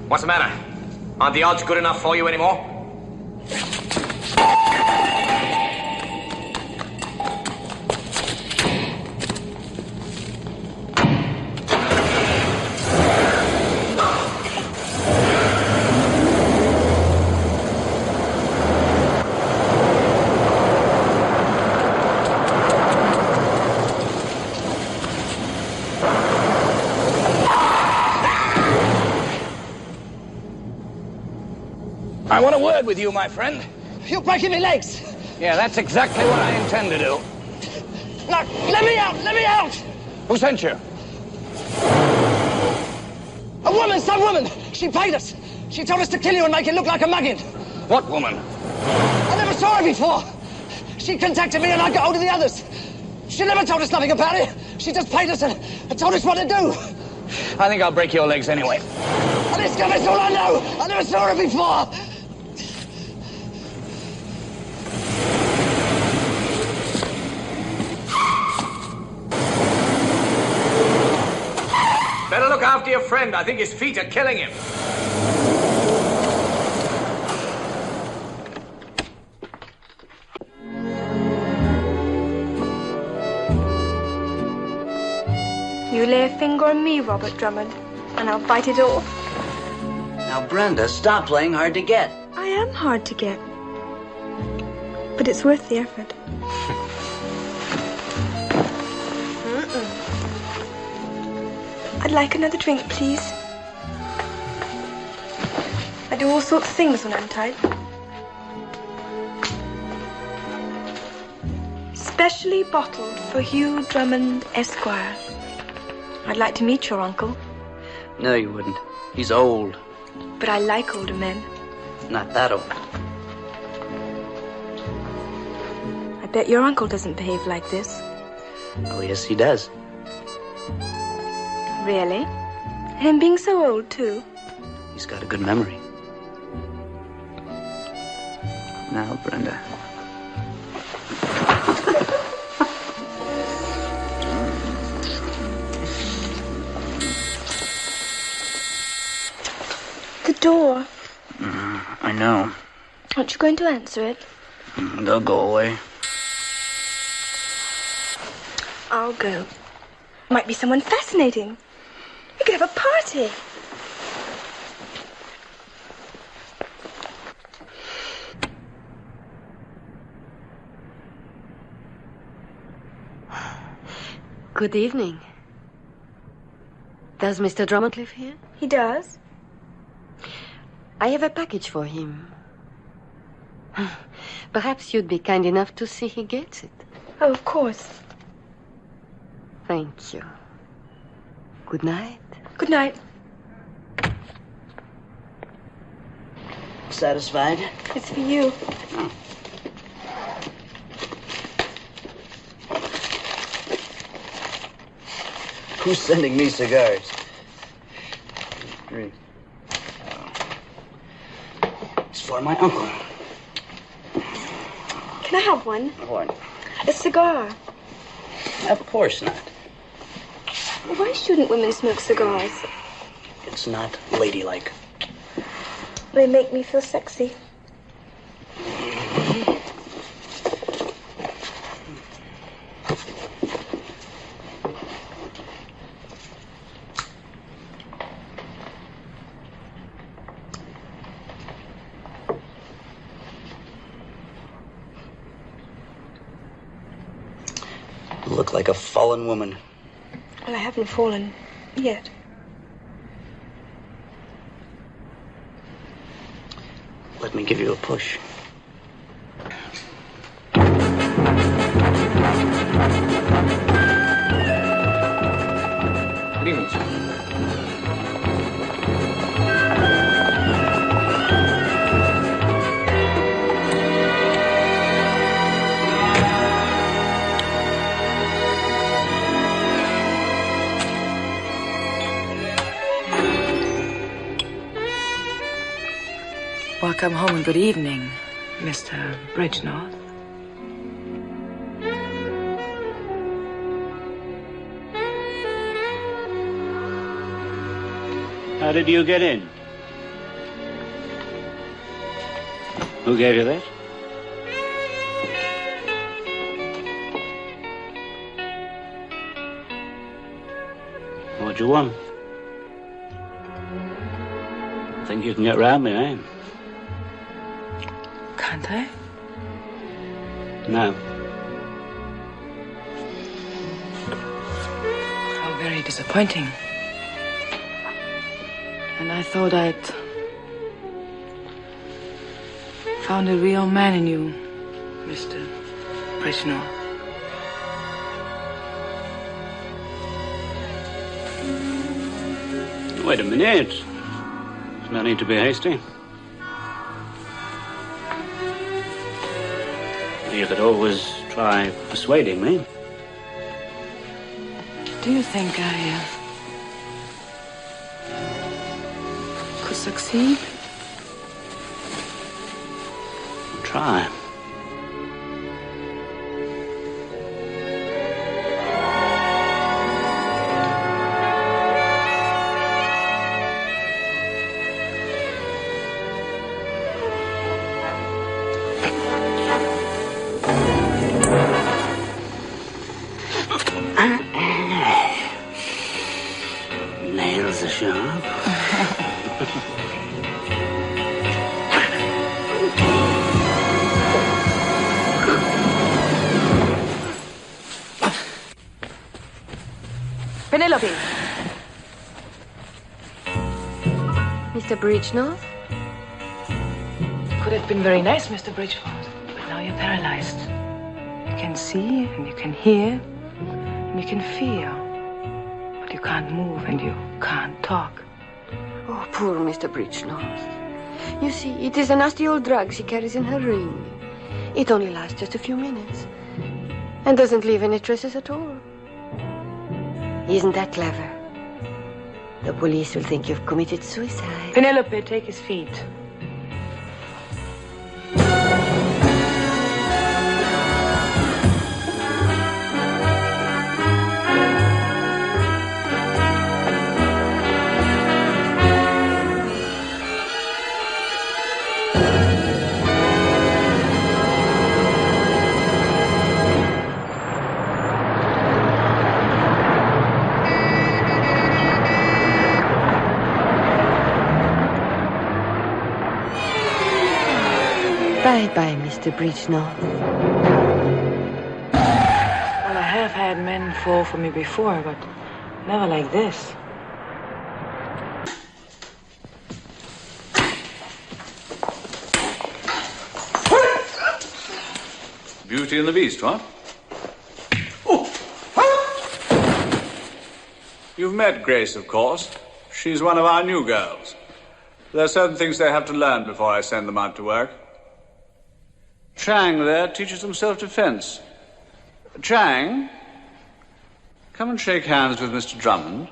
What's the matter? Aren't the odds good enough for you anymore? I want a word with you, my friend. You're breaking my legs. Yeah, that's exactly what I intend to do. No, let me out! Let me out! Who sent you? A woman, some woman. She paid us. She told us to kill you and make it look like a mugging. What woman? I never saw her before. She contacted me and I got hold of the others. She never told us nothing about it. She just paid us and told us what to do. I think I'll break your legs anyway. And this guy's all I know. I never saw her before. Better look after your friend. I think his feet are killing him. You lay a finger on me, Robert Drummond, and I'll bite it off. Now, Brenda, stop playing hard to get. I am hard to get. But it's worth the effort. I'd like another drink, please. I do all sorts of things when I'm tired. Specially bottled for Hugh Drummond, Esquire. I'd like to meet your uncle. No, you wouldn't. He's old. But I like older men. Not that old. I bet your uncle doesn't behave like this. Oh, yes, he does. Really? Him being so old, too? He's got a good memory. Now, Brenda. The door. I know. Aren't you going to answer it? They'll go away. I'll go. Might be someone fascinating. We could have a party. Good evening. Does Mr. Drummond live here? He does. I have a package for him. Perhaps you'd be kind enough to see he gets it. Oh, of course. Thank you. Good night. Good night. Satisfied? It's for you. Who's sending me cigars? Drink. It's for my uncle. Can I have one? What? A cigar. Of course not. Why shouldn't women smoke cigars? It's not ladylike. They make me feel sexy. You look like a fallen woman. Well, I haven't fallen yet. Let me give you a push. Good evening, sir. Welcome home and good evening, Mr. Bridgenorth. How did you get in? Who gave you that? What do you want? Think you can get round me, eh? Can't I? No. How very disappointing. And I thought I'd found a real man in you, Mr. Bridgenorth. Wait a minute. There's no need to be hasty. You could always try persuading me. Do you think I could succeed? Try. Nails are sharp. Penelope. Mr. Bridgenorth? Could have been very nice, Mr. Bridgeforth, but now you're paralyzed. can see, and you can hear, and you can feel. But you can't move, and you can't talk. Oh, poor Mr. Bridgenorth. You see, it is a nasty old drug she carries in her ring. It only lasts just a few minutes, and doesn't leave any traces at all. Isn't that clever? The police will think you've committed suicide. Penelope, take his feet. Bye-bye, Mr. Bridgenorth. Well, I have had men fall for me before, but never like this. Beauty and the Beast, what? You've met Grace, of course. She's one of our new girls. There are certain things they have to learn before I send them out to work. Chang there teaches them self-defense. Chang, come and shake hands with Mr. Drummond.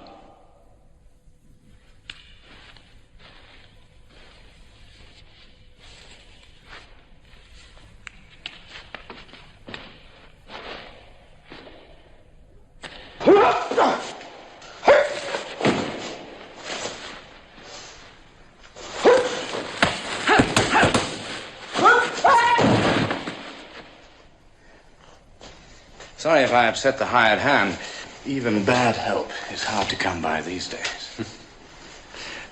Sorry if I upset the hired hand. Even bad help is hard to come by these days.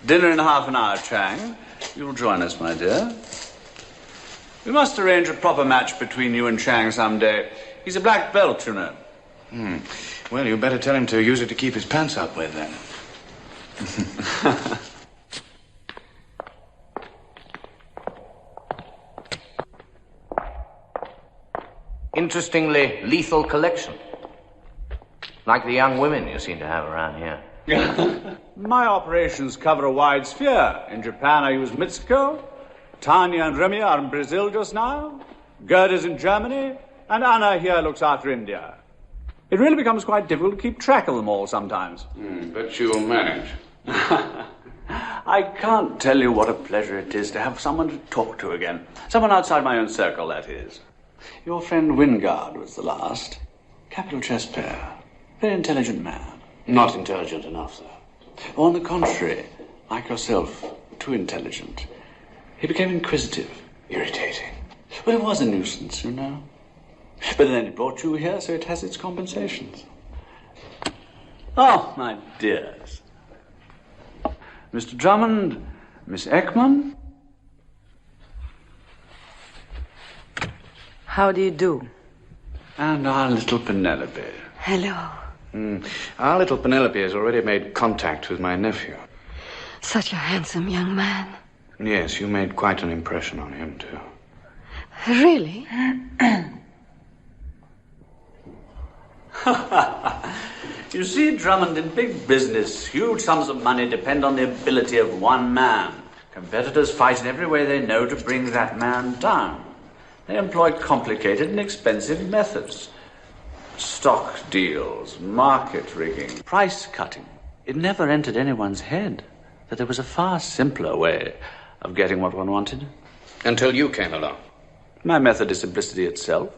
Dinner in half an hour, Chang. You'll join us, my dear. We must arrange a proper match between you and Chang someday. He's a black belt, you know. Well, you better tell him to use it to keep his pants up with, then. Interestingly lethal collection. Like the young women you seem to have around here. My operations cover a wide sphere. In Japan, I use Mitsuko. Tanya and Remy are in Brazil just now. Gerda's in Germany. And Anna here looks after India. It really becomes quite difficult to keep track of them all sometimes. But you'll manage. I can't tell you what a pleasure it is to have someone to talk to again. Someone outside my own circle, that is. Your friend Wingard was the last. Capital chess player. Very intelligent man. Not intelligent enough, sir. On the contrary, like yourself, too intelligent. He became inquisitive. Irritating. Well, it was a nuisance, you know. But then it brought you here, so it has its compensations. Oh, my dears. Mr. Drummond, Miss Ekman. How do you do? And our little Penelope. Hello. Our little Penelope has already made contact with my nephew. Such a handsome young man. Yes, you made quite an impression on him, too. Really? You see, Drummond, in big business, huge sums of money depend on the ability of one man. Competitors fight in every way they know to bring that man down. They employ complicated and expensive methods. Stock deals, market rigging, price cutting. It never entered anyone's head that there was a far simpler way of getting what one wanted. Until you came along. My method is simplicity itself.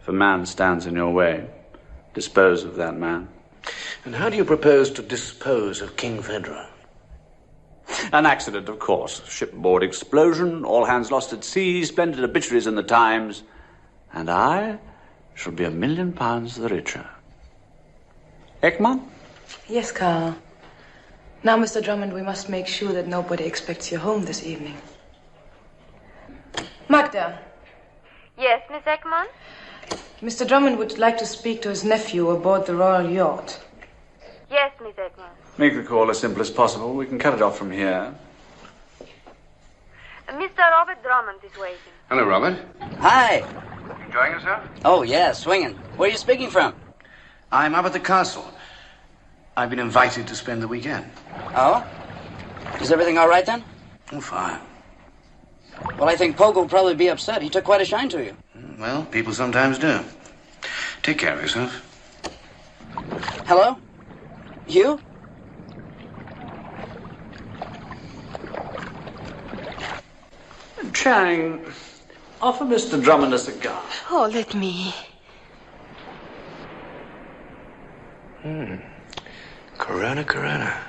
If a man stands in your way, dispose of that man. And how do you propose to dispose of King Federer? An accident, of course. Shipboard explosion, all hands lost at sea, splendid obituaries in the Times. And I shall be £1 million the richer. Ekman? Yes, Carl. Now, Mr. Drummond, we must make sure that nobody expects you home this evening. Magda. Yes, Miss Ekman? Mr. Drummond would like to speak to his nephew aboard the Royal Yacht. Yes, Miss Ekman. Make the call as simple as possible. We can cut it off from here. Mr. Robert Drummond is waiting. Hello, Robert. Hi. Enjoying yourself? Oh, yeah, swinging. Where are you speaking from? I'm up at the castle. I've been invited to spend the weekend. Oh? Is everything all right then? Oh, fine. Well, I think Pogo will probably be upset. He took quite a shine to you. Well, people sometimes do. Take care of yourself. Hello? You? Chang, offer Mr. Drummond a cigar. Oh, let me. Corona.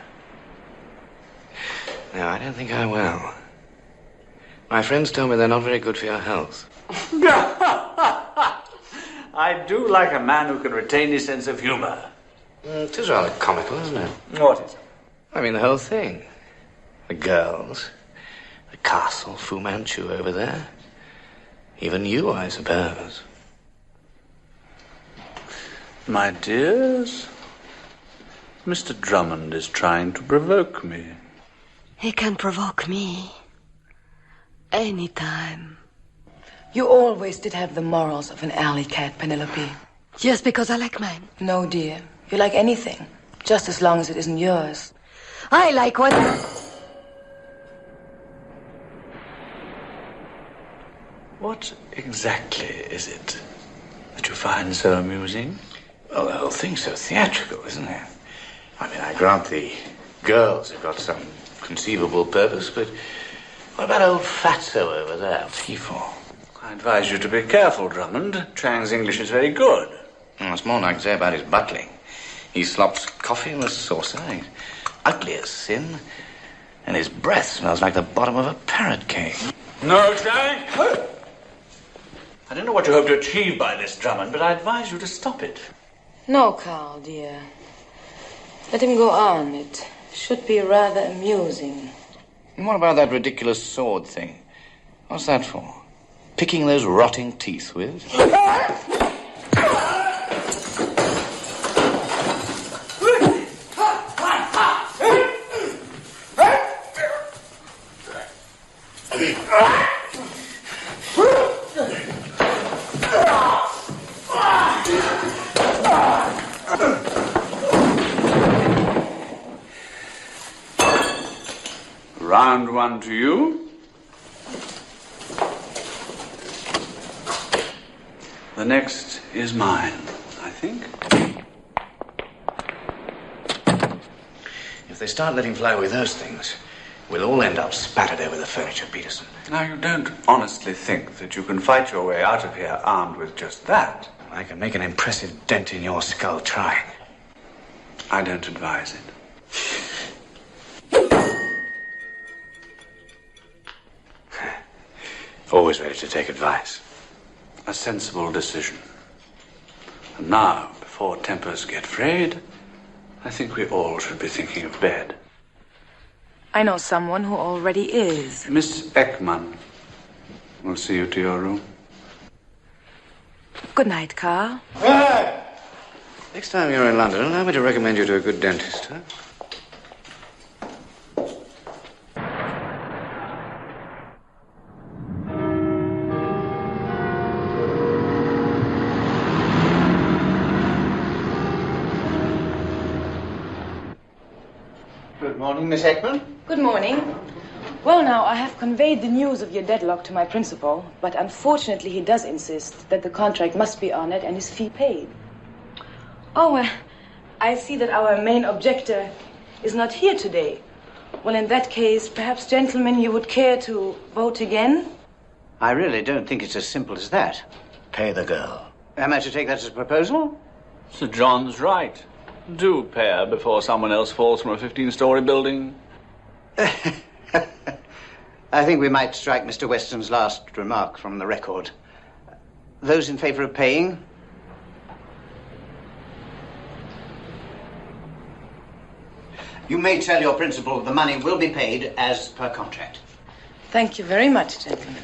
No, I don't think I will. My friends tell me they're not very good for your health. I do like a man who can retain his sense of humor. It is rather comical, isn't it? What is it? I mean, the whole thing. The girls, the castle, Fu Manchu over there. Even you, I suppose. My dears, Mr. Drummond is trying to provoke me. He can provoke me. Anytime. You always did have the morals of an alley cat, Penelope. Just because I like mine. No, dear. You like anything, just as long as it isn't yours. I like what... What exactly is it that you find so amusing? Well, the whole thing's so theatrical, isn't it? I mean, I grant the girls have got some conceivable purpose, but what about old Fatso over there? What's he for? I advise you to be careful, Drummond. Chang's English is very good. Well, it's more like to say about his buttling. He slops coffee in a saucer. He's ugly as sin. And his breath smells like the bottom of a parrot cage. No, Chang! I don't know what you hope to achieve by this, Drummond, but I advise you to stop it. No, Carl, dear. Let him go on. It should be rather amusing. And what about that ridiculous sword thing? What's that for? Picking those rotting teeth with? Round one to you. The next is mine, I think. If they start letting fly with those things, we'll all end up spattered over the furniture, Peterson. Now, you don't honestly think that you can fight your way out of here armed with just that? I can make an impressive dent in your skull trying. I don't advise it. Always ready to take advice. A sensible decision. And now, before tempers get frayed, I think we all should be thinking of bed. I know someone who already is. Miss Ekman will see you to your room. Good night, Carl. Next time you're in London, allow me to recommend you to a good dentist, huh? Good morning, Miss Ekman. Good morning. Well, now, I have conveyed the news of your deadlock to my principal, but unfortunately he does insist that the contract must be honored and his fee paid. Oh, I see that our main objector is not here today. Well, in that case, perhaps, gentlemen, you would care to vote again? I really don't think it's as simple as that. Pay the girl. Am I to take that as a proposal? Sir John's right. Do pay her before someone else falls from a 15-story building. I think we might strike Mr. Weston's last remark from the record. Those in favor of paying? You may tell your principal the money will be paid as per contract. Thank you very much, gentlemen.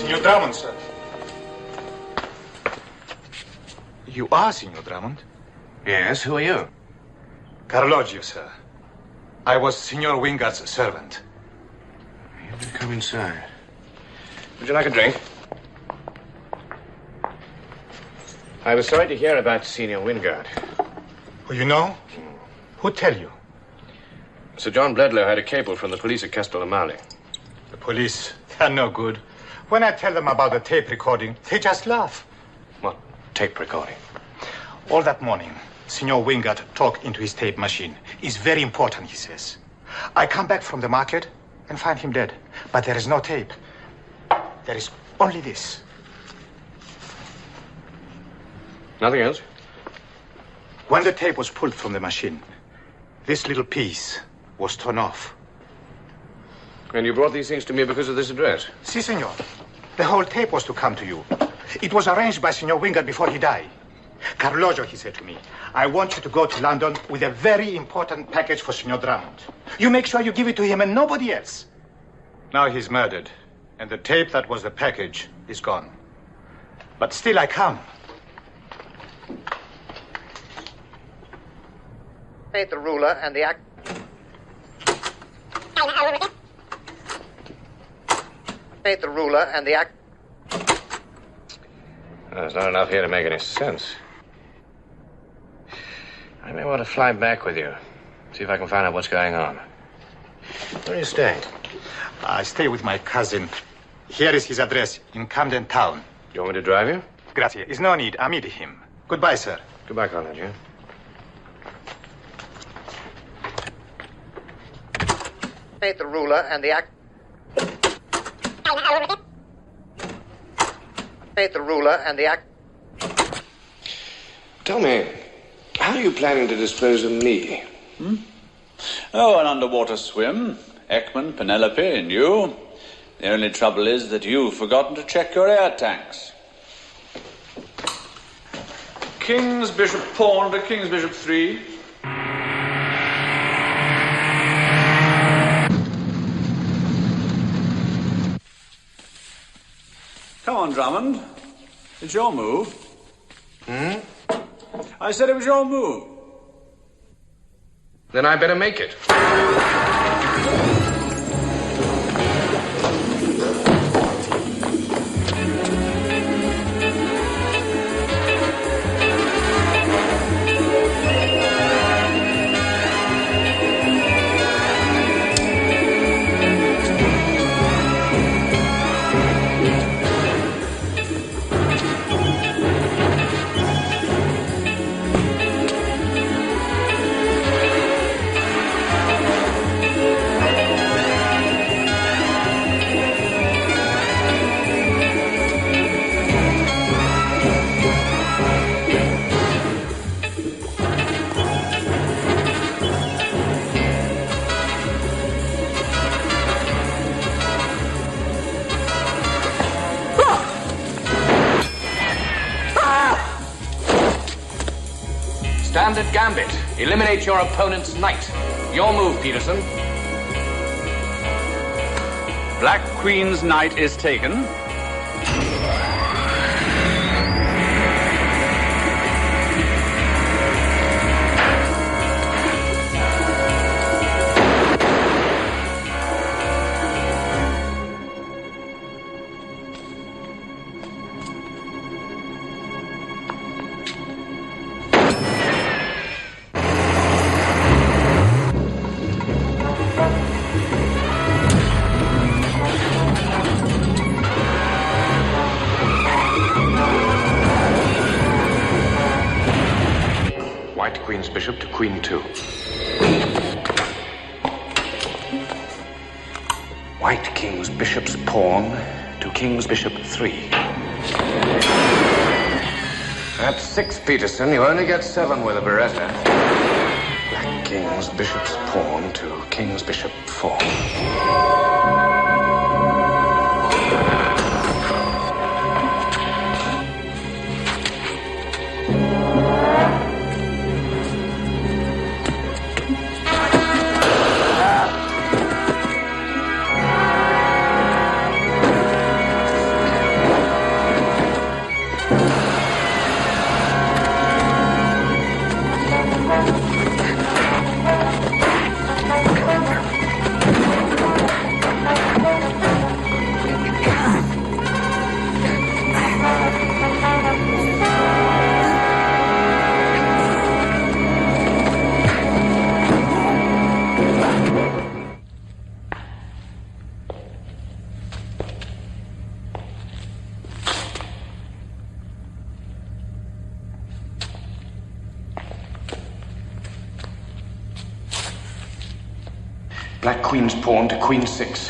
Signor Drummond, sir. You are Signor Drummond? Yes, who are you? Carlogio, sir. I was Signor Wingard's servant. You may come inside. Would you like a drink? I was sorry to hear about Senior Wingard. Who you know? Who tell you? Sir John Bledlow had a cable from the police at Castellamale. The police, they're no good. When I tell them about the tape recording, they just laugh. What tape recording? All that morning, Signor Wingard talked into his tape machine. It's very important, he says. I come back from the market and find him dead. But there is no tape. There is only this. Nothing else? When the tape was pulled from the machine, this little piece was torn off. And you brought these things to me because of this address? Si, senor. The whole tape was to come to you. It was arranged by Signor Wingard before he died. Carlogio, he said to me, I want you to go to London with a very important package for Signor Drummond. You make sure you give it to him and nobody else. Now he's murdered, and the tape that was the package is gone. But still I come. The ruler and the act. The ruler and the act. There's not enough here to make any sense. I may want to fly back with you. See if I can find out what's going on. Where are you staying? I stay with my cousin. Here is his address in Camden Town. You want me to drive you? Grazie. There's no need. I meet him. Goodbye, sir. Goodbye, Carlogio. The ruler and the act. The ruler and the act. Tell me, how are you planning to dispose of me? Oh, an underwater swim. Ekman, Penelope, and you. The only trouble is that you've forgotten to check your air tanks. King's Bishop Pawn to King's Bishop 3. Come on, Drummond. It's your move. I said it was your move. Then I better make it. Standard gambit. Eliminate your opponent's knight. Your move, Peterson. Black Queen's knight is taken. Queen's bishop to Queen 2. White King's bishop's pawn to King's bishop 3. That's 6, Peterson. You only get 7 with a Beretta. Black King's bishop's pawn to King's bishop 4. queen's pawn to queen 6.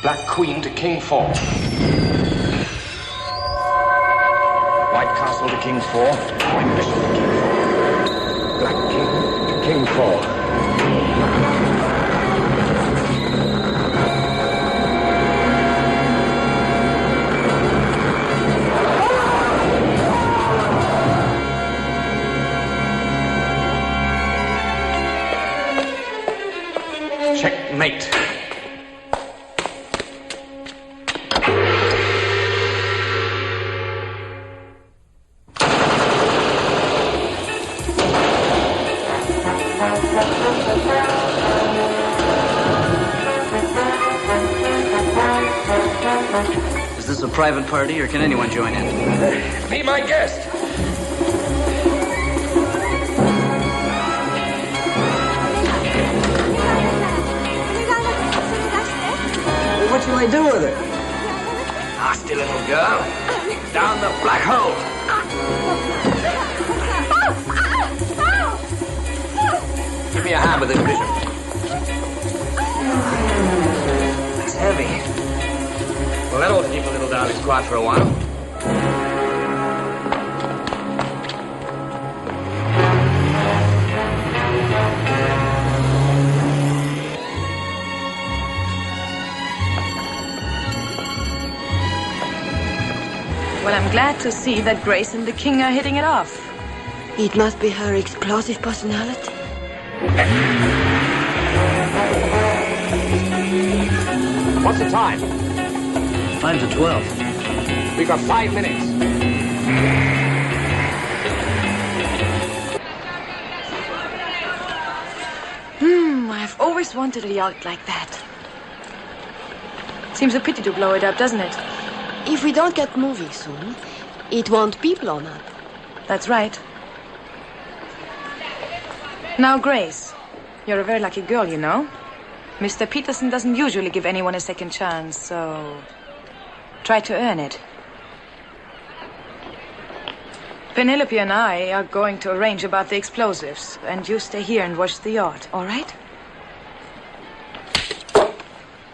Black queen to king 4. White castle to king 4. White bishop to king 4. Black king to king 4. Checkmate. Is this a private party, or can anyone join in? Be my guest. What shall I do with her? Nasty little girl. Down the black hole. Give me a hand with this, Bishop. That's heavy. Well, that ought to keep the little darlings quiet for a while. Well, I'm glad to see that Grace and the king are hitting it off. It must be her explosive personality. What's the time? 5 to 12. We've got 5 minutes. I've always wanted a yacht like that. Seems a pity to blow it up, doesn't it? If we don't get moving soon, it won't be blown up. That's right. Now, Grace, you're a very lucky girl, you know. Mr. Peterson doesn't usually give anyone a second chance, so try to earn it. Penelope and I are going to arrange about the explosives, and you stay here and watch the yacht, all right?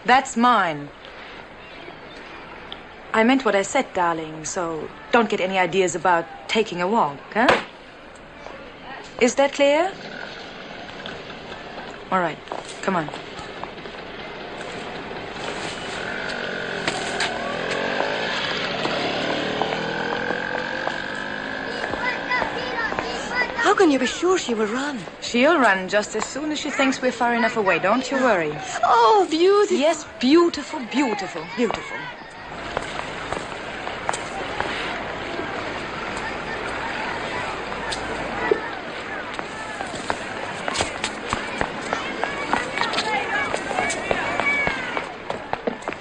That's mine. I meant what I said, darling, so don't get any ideas about taking a walk, huh? Is that clear? All right, come on. How can you be sure she will run? She'll run just as soon as she thinks we're far enough away. Don't you worry. Oh, beautiful. Yes, beautiful, beautiful, beautiful.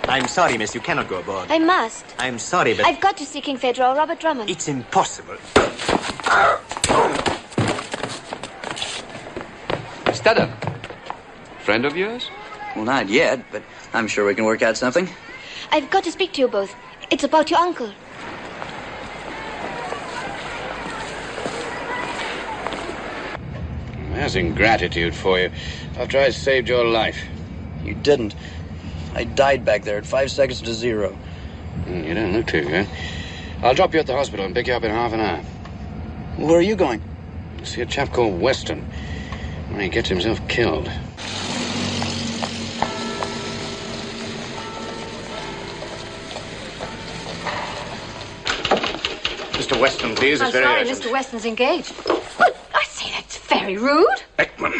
I'm sorry, miss. You cannot go aboard. I must. I'm sorry, but... I've got to see King Phaedra or Robert Drummond. It's impossible. Stutter. Friend of yours? Well, not yet, but I'm sure we can work out something. I've got to speak to you both. It's about your uncle. That's ingratitude for you. After I saved your life. You didn't. I died back there at 5 seconds to 0. You don't look too good. I'll drop you at the hospital and pick you up in half an hour. Where are you going? See a chap called Weston. When he gets himself killed. Mr. Weston, please. I'm It's very sorry, urgent. Mr. Weston's engaged. But I say that's very rude. Beckman.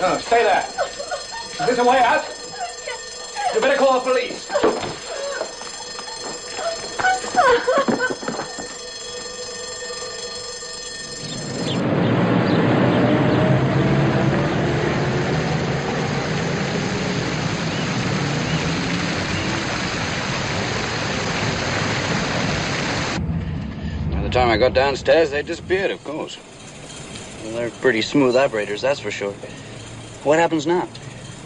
No, stay there. Is this a way out? You better call the police. By the time I got downstairs, they disappeared, of course. Well, they're pretty smooth operators, that's for sure. What happens now?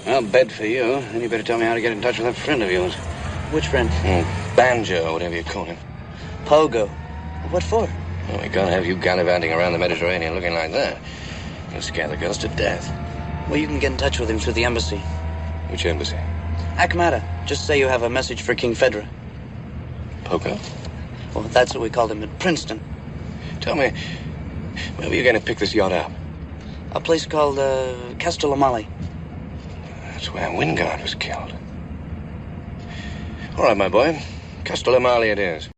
Well, bed for you. Then you better tell me how to get in touch with that friend of yours. Which friend? Banjo, whatever you call him. Pogo. What for? Well, we can't have you gallivanting around the Mediterranean looking like that. You'll scare the girls to death. Well, you can get in touch with him through the embassy. Which embassy? Akmata. Just say you have a message for King Fedra. Pogo? Well, that's what we called him at Princeton. Tell me, where were you going to pick this yacht up? A place called Castellamale. That's where Wingard was killed. All right, my boy. Castellamale it is.